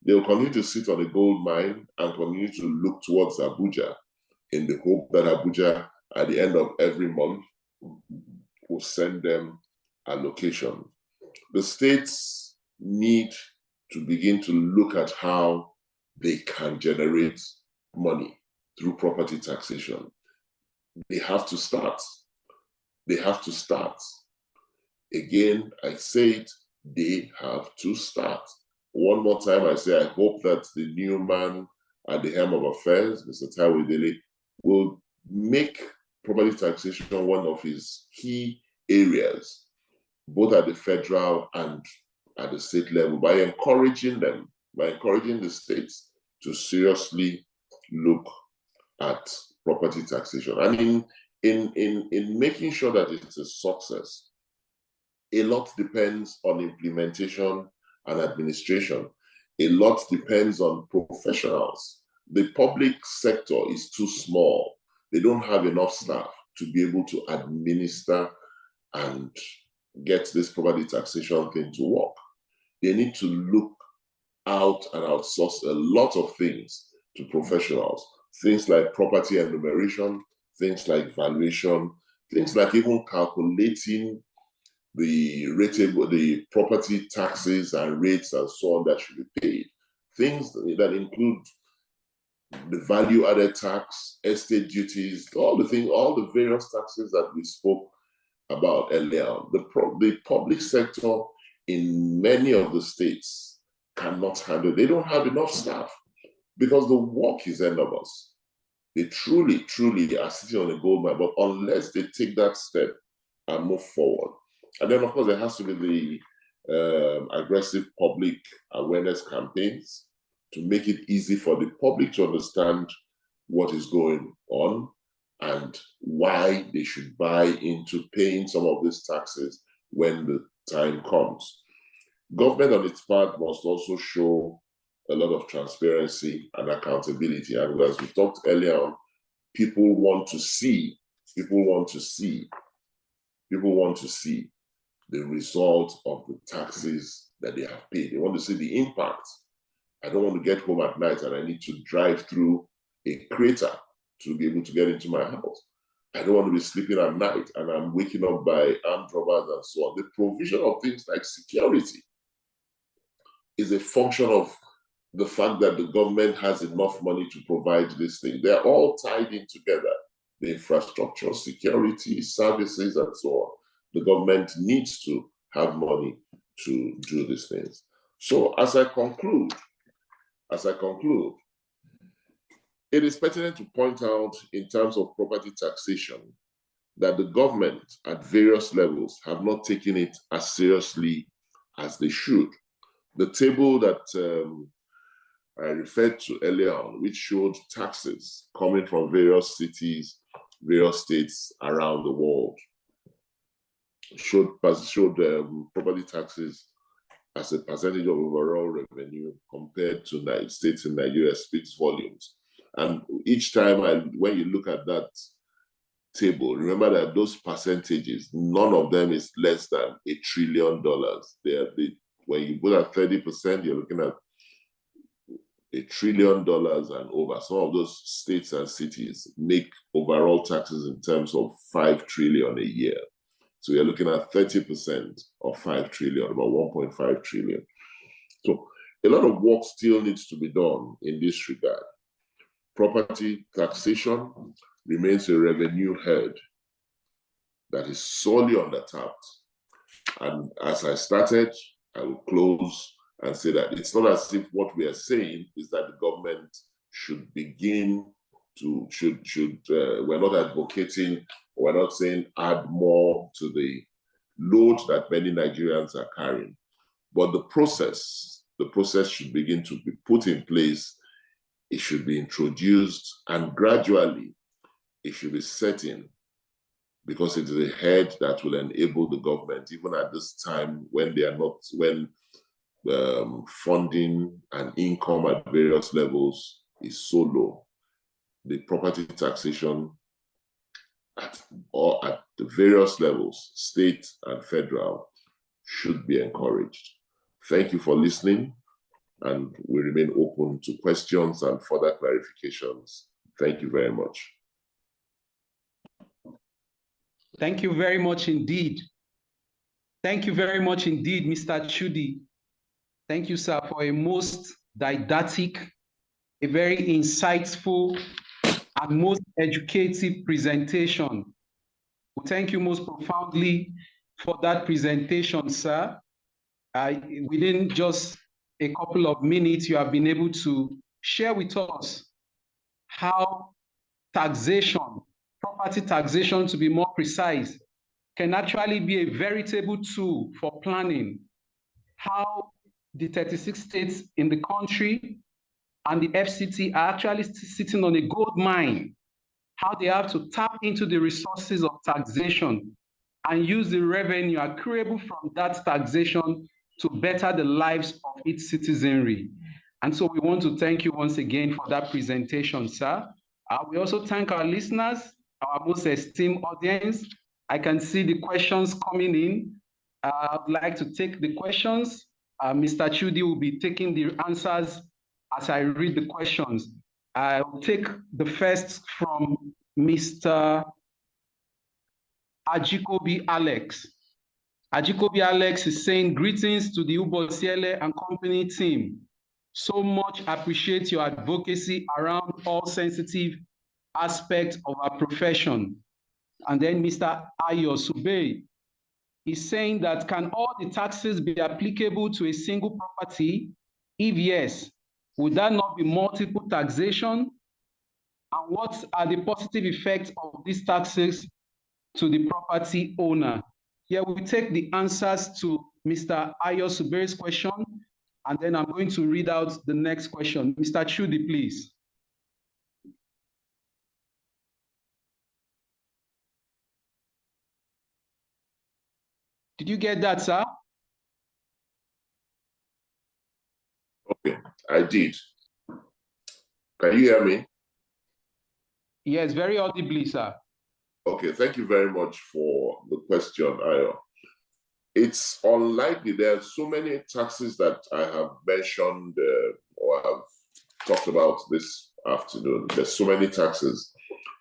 they will continue to sit on a gold mine and continue to look towards Abuja in the hope that Abuja, at the end of every month, will send them allocation. The states need to begin to look at how they can generate money through property taxation. They have to start. They have to start. Again, I say it, they have to start. One more time, I say, I hope that the new man at the helm of affairs, Mr. Taiwo Dele, will make property taxation one of his key areas, both at the federal and at the state level, by encouraging them, by encouraging the states to seriously look at property taxation. And in making sure that it's a success, a lot depends on implementation and administration. A lot depends on professionals. The public sector is too small. They don't have enough staff to be able to administer and get this property taxation thing to work. They need to look out and outsource a lot of things to professionals. Things like property enumeration, things like valuation, things like even calculating the property taxes and rates and so on that should be paid. Things that include the value-added tax, estate duties, all the various taxes that we spoke about earlier. The public sector in many of the states cannot handle. They don't have enough staff because the work is enormous. They truly are sitting on a gold mine, but unless they take that step and move forward. And then, of course, there has to be the aggressive public awareness campaigns. to make it easy for the public to understand what is going on and why they should buy into paying some of these taxes when the time comes. Government on its part must also show a lot of transparency and accountability. And as we talked earlier on, people want to see the result of the taxes that they have paid. They want to see the impact. I don't want to get home at night and I need to drive through a crater to be able to get into my house. I don't want to be sleeping at night and I'm waking up by armed robbers and so on. The provision of things like security is a function of the fact that the government has enough money to provide this thing. They're all tied in together. The infrastructure, security, services, and so on. The government needs to have money to do these things. So as I conclude, it is pertinent to point out in terms of property taxation that the government at various levels have not taken it as seriously as they should. The table that I referred to earlier on, which showed taxes coming from various cities, various states around the world, showed property taxes as a percentage of overall revenue compared to states in Nigeria speaks volumes. And each time when you look at that table, remember that those percentages, none of them is less than $1 trillion. When you put at 30%, you're looking at $1 trillion and over. Some of those states and cities make overall taxes in terms of 5 trillion a year. So you're looking at 30% of 5 trillion, about 1.5 trillion. So a lot of work still needs to be done in this regard. Property taxation remains a revenue head that is sorely undertapped. And as I started, I will close and say that it's not as if what we are saying is that the government should begin to, we're not advocating, we're not saying add more to the load that many Nigerians are carrying. But the process should begin to be put in place. It should be introduced and gradually it should be set in, because it is a head that will enable the government, even at this time when they are not, when funding and income at various levels is so low. The property taxation at the various levels, state and federal, should be encouraged. Thank you for listening, and we remain open to questions and further clarifications. Thank you very much. Thank you very much indeed. Thank you very much indeed, Mr. Chudi. Thank you, sir, for a most didactic, a very insightful, and most educative presentation. We thank you most profoundly for that presentation, sir. Within just a couple of minutes, you have been able to share with us how taxation, property taxation to be more precise, can actually be a veritable tool for planning, how the 36 states in the country and the FCT are actually sitting on a gold mine, how they have to tap into the resources of taxation and use the revenue accruable from that taxation to better the lives of its citizenry. And so we want to thank you once again for that presentation, sir. We also thank our listeners, our most esteemed audience. I can see the questions coming in. I'd like to take the questions. Mr. Chudi will be taking the answers as I read the questions. I will take the first from Mr. Ajikobi Alex. Ajikobi Alex is saying, greetings to the Ubosiele and company team. So much appreciate your advocacy around all sensitive aspects of our profession. And then Mr. Ayo Subey is saying that, can all the taxes be applicable to a single property? If yes, would that not be multiple taxation? And what are the positive effects of these taxes to the property owner? Here we take the answers to Mr. Ayo Subey's question. And then I'm going to read out the next question. Mr. Chudi, please. Did you get that, sir? Okay, I did. Can you hear me? Yes, very audibly, sir. Okay, thank you very much for the question, Ayo. It's unlikely. There are so many taxes that I have mentioned or have talked about this afternoon. There's so many taxes.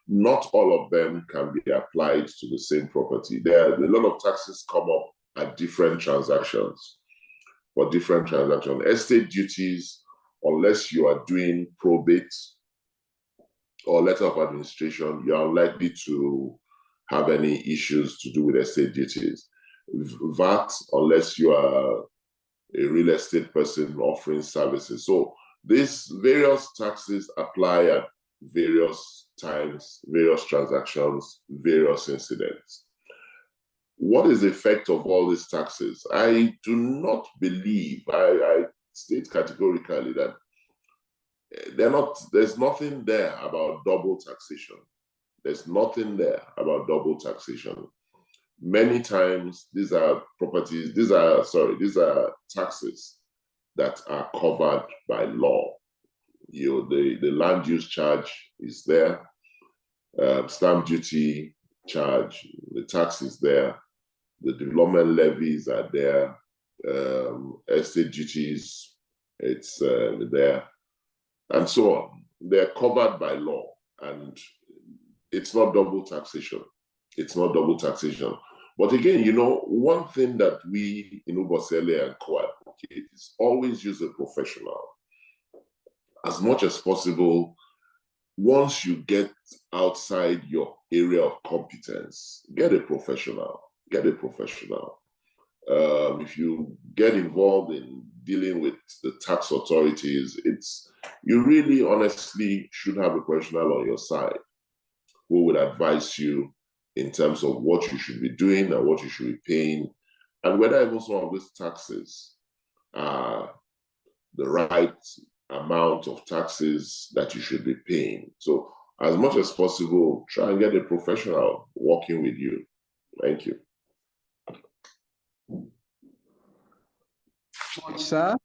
Not all of them can be applied to the same property. There are a lot of taxes come up at different transactions, for different transactions. Estate duties, unless you are doing probate or letter of administration, you're unlikely to have any issues to do with estate duties. VAT, unless you are a real estate person offering services. So these various taxes apply at various times, various transactions, various incidents. What is the effect of all these taxes? I do not believe, I state categorically that there's nothing there about double taxation. There's nothing there about double taxation. Many times these are taxes that are covered by law. The land use charge is there, stamp duty charge, the tax is there, the development levies are there, estate duties, it's there, and so on. They're covered by law, and it's not double taxation. It's not double taxation. But again, one thing that we in Ubosele and Co advocate is always use a professional. As much as possible, once you get outside your area of competence, get a professional. Get a professional. If you get involved in dealing with the tax authorities, you really honestly should have a professional on your side who would advise you in terms of what you should be doing and what you should be paying, and whether even some of these taxes are the right amount of taxes that you should be paying. So as much as possible, try and get a professional working with you. Thank you. Much, sir.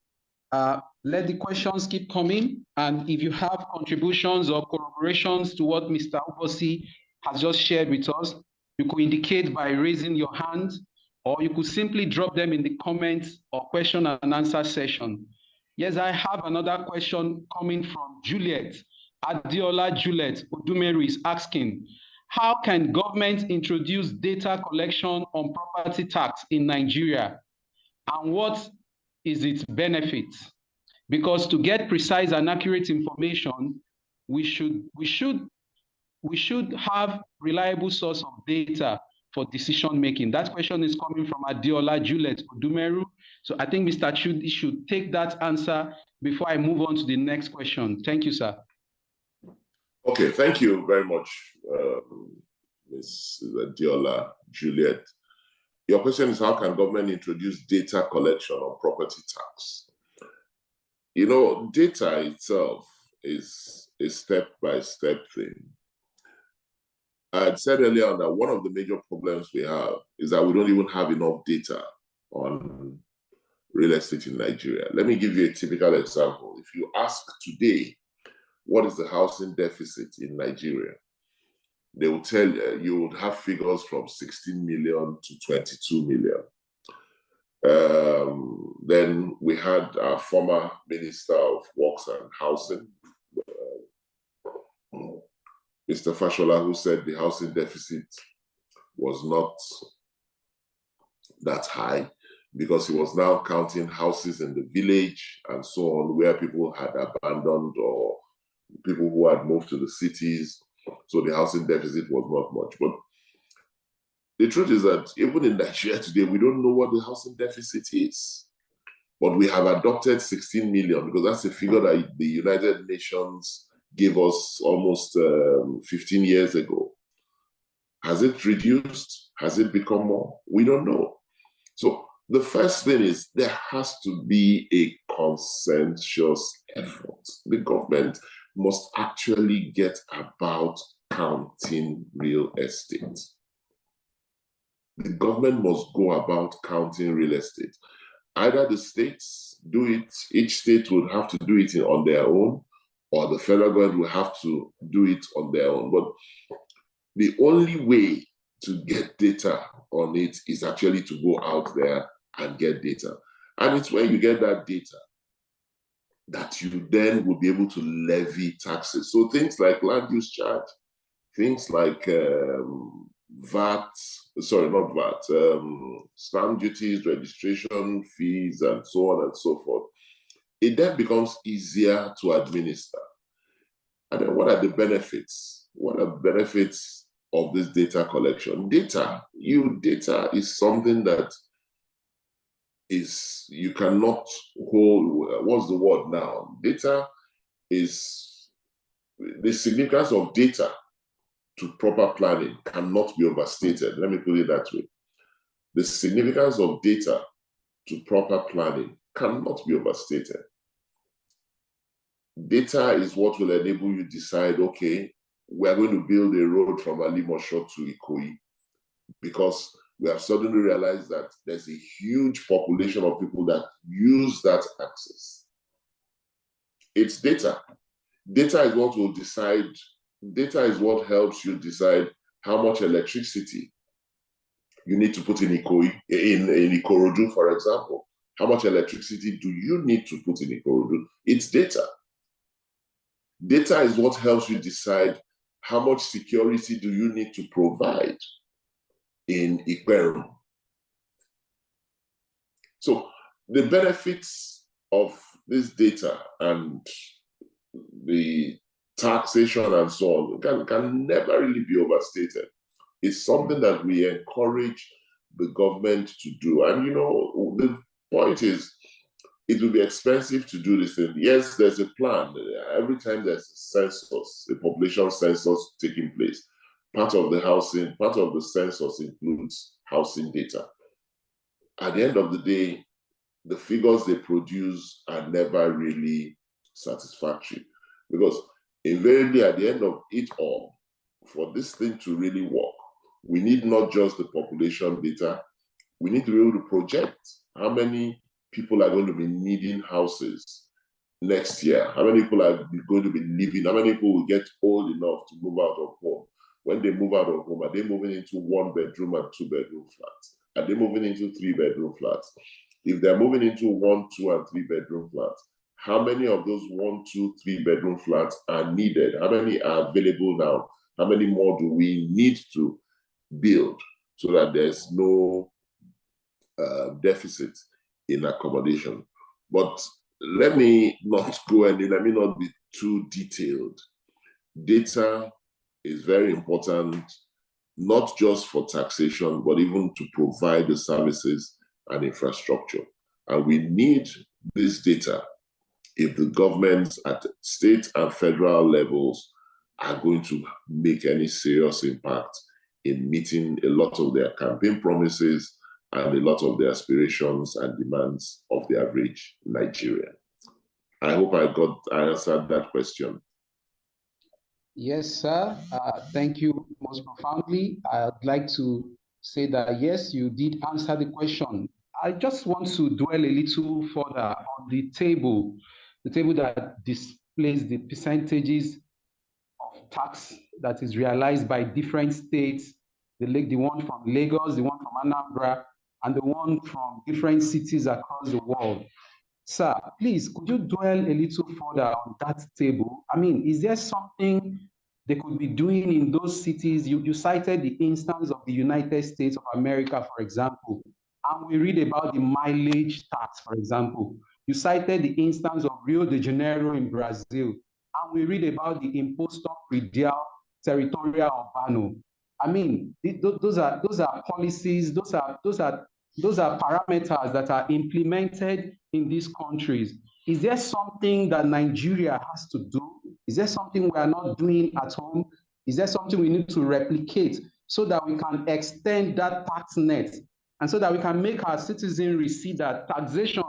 Let the questions keep coming. And if you have contributions or corroborations to what Mr. Ubosi has just shared with us, you could indicate by raising your hand, or you could simply drop them in the comments or question and answer session. Yes, I have another question coming from Juliet. Adiola Juliet Odumeru is asking, how can government introduce data collection on property tax in Nigeria? And what is its benefit? Because to get precise and accurate information, we should have reliable source of data for decision making. That question is coming from Adiola Juliet Odumeru. So I think Mr. Chudi should take that answer before I move on to the next question. Thank you, sir. Okay, thank you very much, Ms. Adiola Juliet. Your question is, how can government introduce data collection on property tax? Data itself is a step-by-step thing. I had said earlier on that one of the major problems we have is that we don't even have enough data on real estate in Nigeria. Let me give you a typical example. If you ask today, what is the housing deficit in Nigeria? They will tell you, you would have figures from 16 million to 22 million. Then we had our former Minister of Works and Housing, Mr. Fashola, who said the housing deficit was not that high because he was now counting houses in the village and so on, where people had abandoned or people who had moved to the cities. So the housing deficit was not much. But the truth is that even in Nigeria today, we don't know what the housing deficit is. But we have adopted 16 million because that's a figure that the United Nations gave us almost 15 years ago. Has it reduced? Has it become more? We don't know. So the first thing is there has to be a consensus effort. The government must actually get about counting real estate. The government must go about counting real estate. Either the states do it, each state would have to do it on their own, or the federal government will have to do it on their own. But the only way to get data on it is actually to go out there and get data. And it's when you get that data that you then will be able to levy taxes. So things like land use charge, things like VAT, sorry, not VAT, stamp duties, registration fees, and so on and so forth. It then becomes easier to administer. And then what are the benefits? What are the benefits of this data collection? Data is something that is, you cannot hold, what's the word now? Data is, the significance of data to proper planning cannot be overstated. Let me put it that way. The significance of data to proper planning cannot be overstated. Data is what will enable you decide, okay, we are going to build a road from Alimosho to Ikoyi because we have suddenly realized that there's a huge population of people that use that access. It's data. Data is what will decide, data is what helps you decide how much electricity you need to put in Ikoyi, in Ikorodu, for example. How much electricity do you need to put in Ikorodu? It's data. Data is what helps you decide how much security do you need to provide in Ikperum. So the benefits of this data and the taxation and so on can never really be overstated. It's something that we encourage the government to do. And you know, the point is, it will be expensive to do this thing. Yes, there's a plan. Every time there's a census, a population census taking place, part of the census includes housing data. At the end of the day, the figures they produce are never really satisfactory because invariably at the end of it all, for this thing to really work, we need not just the population data, we need to be able to project how many people are going to be needing houses next year, how many people are going to be living, how many people will get old enough to move out of home. When they move out of home, are they moving into 1-bedroom and 2-bedroom flats? Are they moving into 3-bedroom flats? If they're moving into 1, 2, and 3-bedroom flats, how many of those 1, 2, 3-bedroom flats are needed? How many are available now? How many more do we need to build so that there's no deficit in accommodation? But let me not be too detailed. Data is very important, not just for taxation, but even to provide the services and infrastructure. And we need this data if the governments at state and federal levels are going to make any serious impact in meeting a lot of their campaign promises and a lot of the aspirations and demands of the average Nigerian. I hope I answered that question. Yes, sir. Thank you most profoundly. I'd like to say that, yes, you did answer the question. I just want to dwell a little further on the table that displays the percentages of tax that is realized by different states, the one from Lagos, the one from Anambra, and the one from different cities across the world. Sir, please, could you dwell a little further on that table? I mean, is there something they could be doing in those cities? You cited the instance of the United States of America, for example, and we read about the mileage tax, for example. You cited the instance of Rio de Janeiro in Brazil, and we read about the Imposto Predial Territorial Urbano. I mean, those are policies, those are parameters that are implemented in these countries. Is there something that Nigeria has to do? Is there something we are not doing at home? Is there something we need to replicate so that we can extend that tax net and so that we can make our citizens see that taxation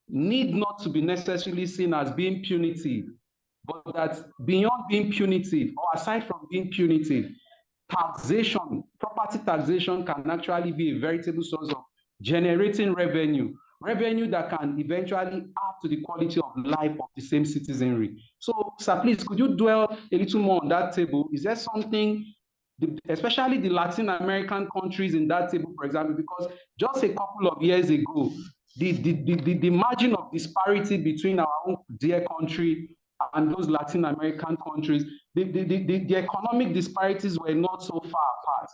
need not to be necessarily seen as being punitive, but that beyond being punitive, or aside from being punitive, taxation, property taxation can actually be a veritable source of generating revenue, revenue that can eventually add to the quality of life of the same citizenry. So, sir, please, could you dwell a little more on that table? Is there something, especially the Latin American countries in that table, for example, because just a couple of years ago, the margin of disparity between our own dear country and those Latin American countries, the economic disparities were not so far apart.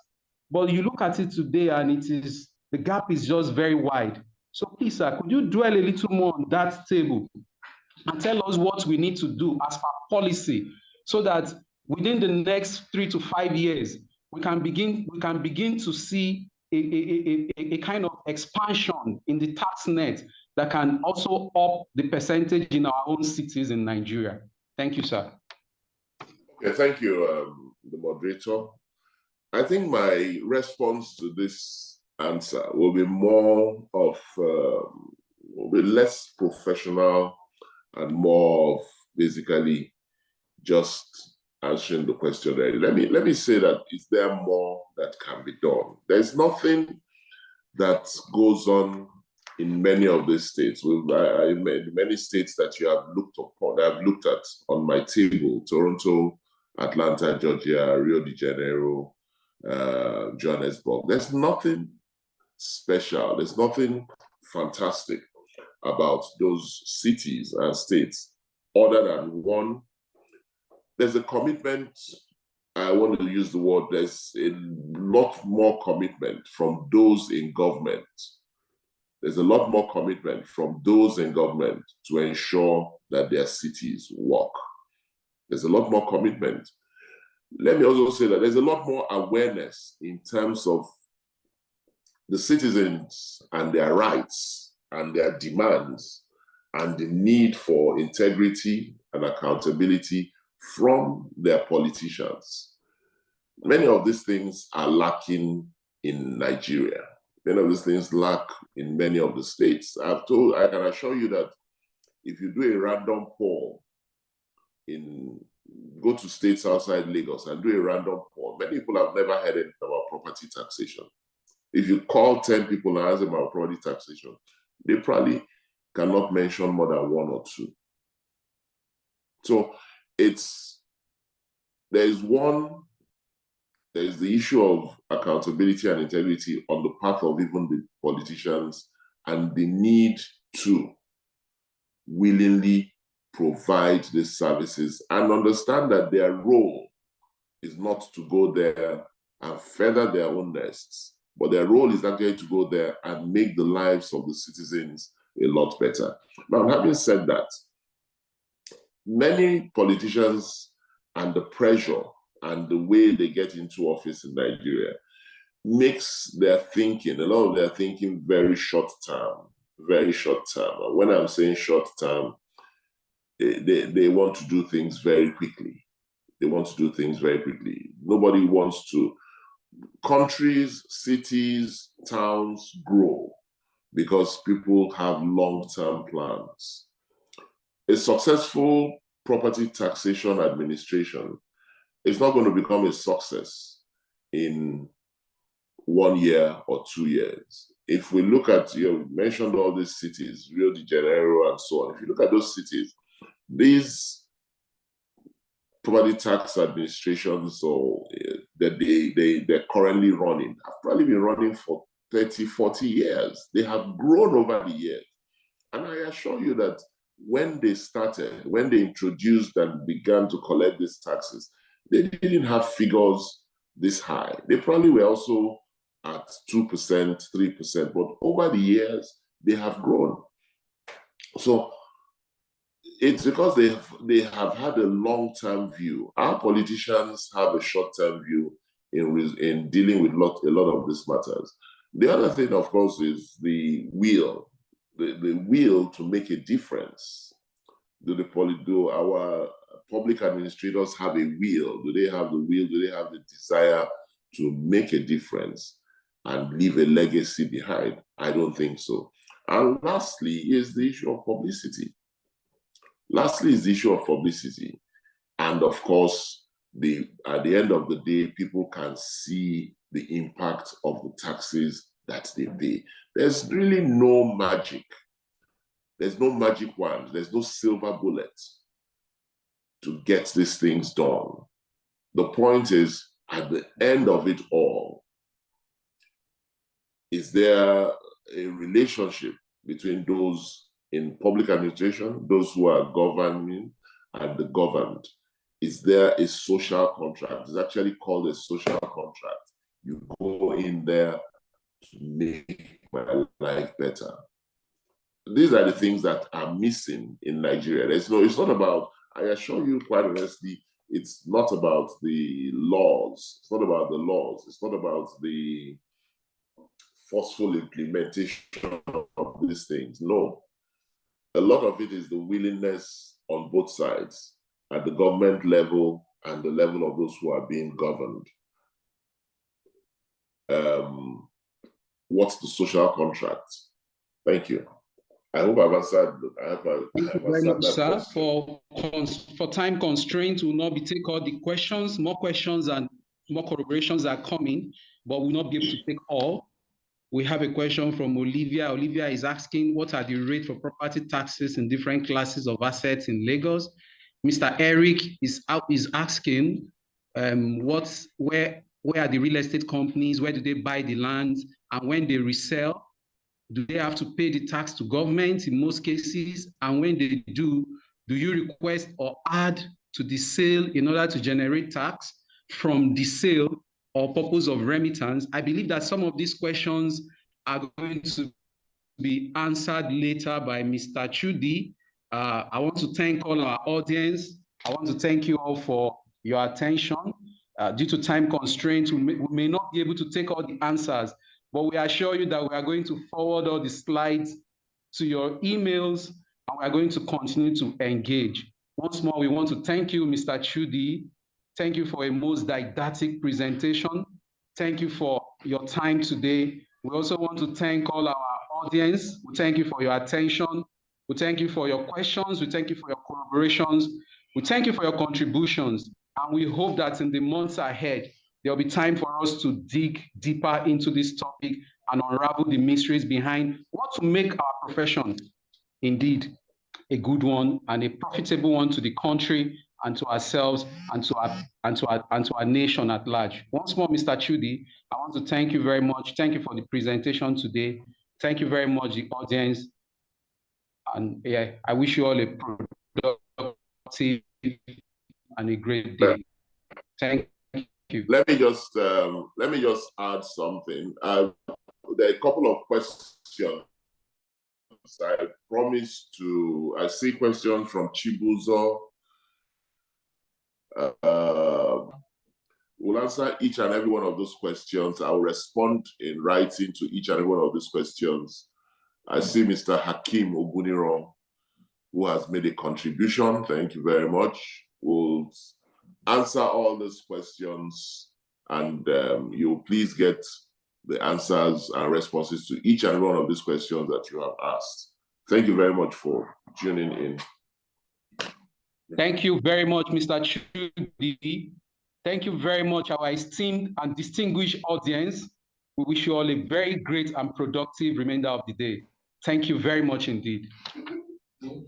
But you look at it today and the gap is just very wide. So please, sir, could you dwell a little more on that table and tell us what we need to do as per policy so that within the next 3 to 5 years, we can begin to see a kind of expansion in the tax net that can also up the percentage in our own cities in Nigeria. Thank you, sir. Okay, thank you, the moderator. I think my response to this answer will be more of, will be less professional and more of basically just answering the question. Let me say that is there more that can be done? There's nothing that goes on in many of these states. Many states that you have looked upon, I've looked at on my table: Toronto, Atlanta, Georgia, Rio de Janeiro, Johannesburg. There's nothing special. There's nothing fantastic about those cities and states other than one, there's a commitment. I want to use the word, there's a lot more commitment from those in government. There's a lot more commitment from those in government to ensure that their cities work. There's a lot more commitment. Let me also say that there's a lot more awareness in terms of the citizens and their rights and their demands and the need for integrity and accountability from their politicians. Many of these things are lacking in Nigeria. Many of these things lack in many of the states. I can assure you that if you do a random poll go to states outside Lagos and do a random poll, many people have never heard anything about property taxation. If you call 10 people and ask them about property taxation, they probably cannot mention more than one or two. So there's the issue of accountability and integrity on the part of even the politicians and the need to willingly provide these services and understand that their role is not to go there and feather their own nests, but their role is actually to go there and make the lives of the citizens a lot better. Now, having said that, many politicians and the pressure and the way they get into office in Nigeria makes their thinking, a lot of their thinking, very short term, very short term. And when I'm saying short term, they want to do things very quickly. They want to do things very quickly. Nobody wants to. Countries, cities, towns grow because people have long-term plans. A successful property taxation administration is not going to become a success in 1 year or 2 years. If we look at, you mentioned all these cities, Rio de Janeiro and so on. If you look at those cities, these property tax administrations that they're currently running have probably been running for 30, 40 years. They have grown over the years. And I assure you that when they introduced and began to collect these taxes, they didn't have figures this high. They probably were also at 2%, 3%, but over the years, they have grown. So it's because they have had a long-term view. Our politicians have a short-term view in dealing with a lot of these matters. The other thing, of course, is the will, the will to make a difference. Do our public administrators have a will? Do they have the will? Do they have the desire to make a difference and leave a legacy behind? I don't think so. And lastly is the issue of publicity. And of course, at the end of the day, people can see the impact of the taxes that they pay. There's really no magic. There's no magic wand. There's no silver bullet to get these things done. The point is, at the end of it all, is there a relationship between those in public administration, those who are governing, and the governed? Is there a social contract? It's actually called a social contract. You go in there to make my life better. These are the things that are missing in Nigeria. It's not about, I assure you quite honestly, it's not about the laws. It's not about the laws. It's not about the forceful implementation of these things. No. A lot of it is the willingness on both sides, at the government level and the level of those who are being governed. What's the social contract? Thank you. I hope I've answered. Thank you very much, sir. For time constraints, we will not be taking all the questions. More questions and more corroborations are coming, but we will not be able to take all. We have a question from Olivia. Olivia is asking, what are the rates for property taxes in different classes of assets in Lagos? Mr. Eric is asking, where are the real estate companies? Where do they buy the land? And when they resell, do they have to pay the tax to government in most cases? And when they do you request or add to the sale in order to generate tax from the sale or purpose of remittance? I believe that some of these questions are going to be answered later by Mr. Chudi. I want to thank all our audience. I want to thank you all for your attention. Due to time constraints, we may not be able to take all the answers, but we assure you that we are going to forward all the slides to your emails, and we are going to continue to engage. Once more, we want to thank you, Mr. Chudi. Thank you for a most didactic presentation. Thank you for your time today. We also want to thank all our audience. We thank you for your attention. We thank you for your questions. We thank you for your collaborations. We thank you for your contributions. And we hope that in the months ahead, there'll be time for us to dig deeper into this topic and unravel the mysteries behind what to make our profession indeed a good one and a profitable one to the country and to ourselves and to our nation at large. Once more, Mr. Chudi, I want to thank you very much. Thank you for the presentation today. Thank you very much, the audience. And yeah, I wish you all a productive and a great day. Thank you. Let me just add something. There are a couple of questions. I promised to. I see questions from Chibuzo. We'll answer each and every one of those questions. I'll respond in writing to each and every one of those questions. I see Mr. Hakim Oguniro, who has made a contribution. Thank you very much. We'll answer all those questions, and you'll please get the answers and responses to each and every one of these questions that you have asked. Thank you very much for tuning in. Thank you very much, Mr. Chudi. Thank you very much, our esteemed and distinguished audience. We wish you all a very great and productive remainder of the day. Thank you very much indeed. In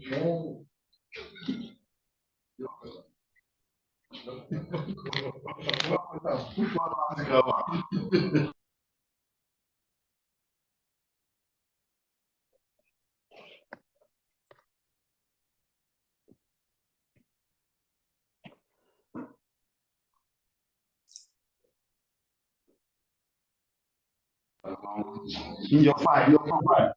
your file, your profile.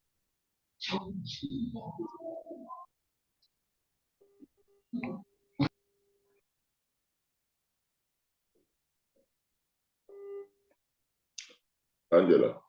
Angela.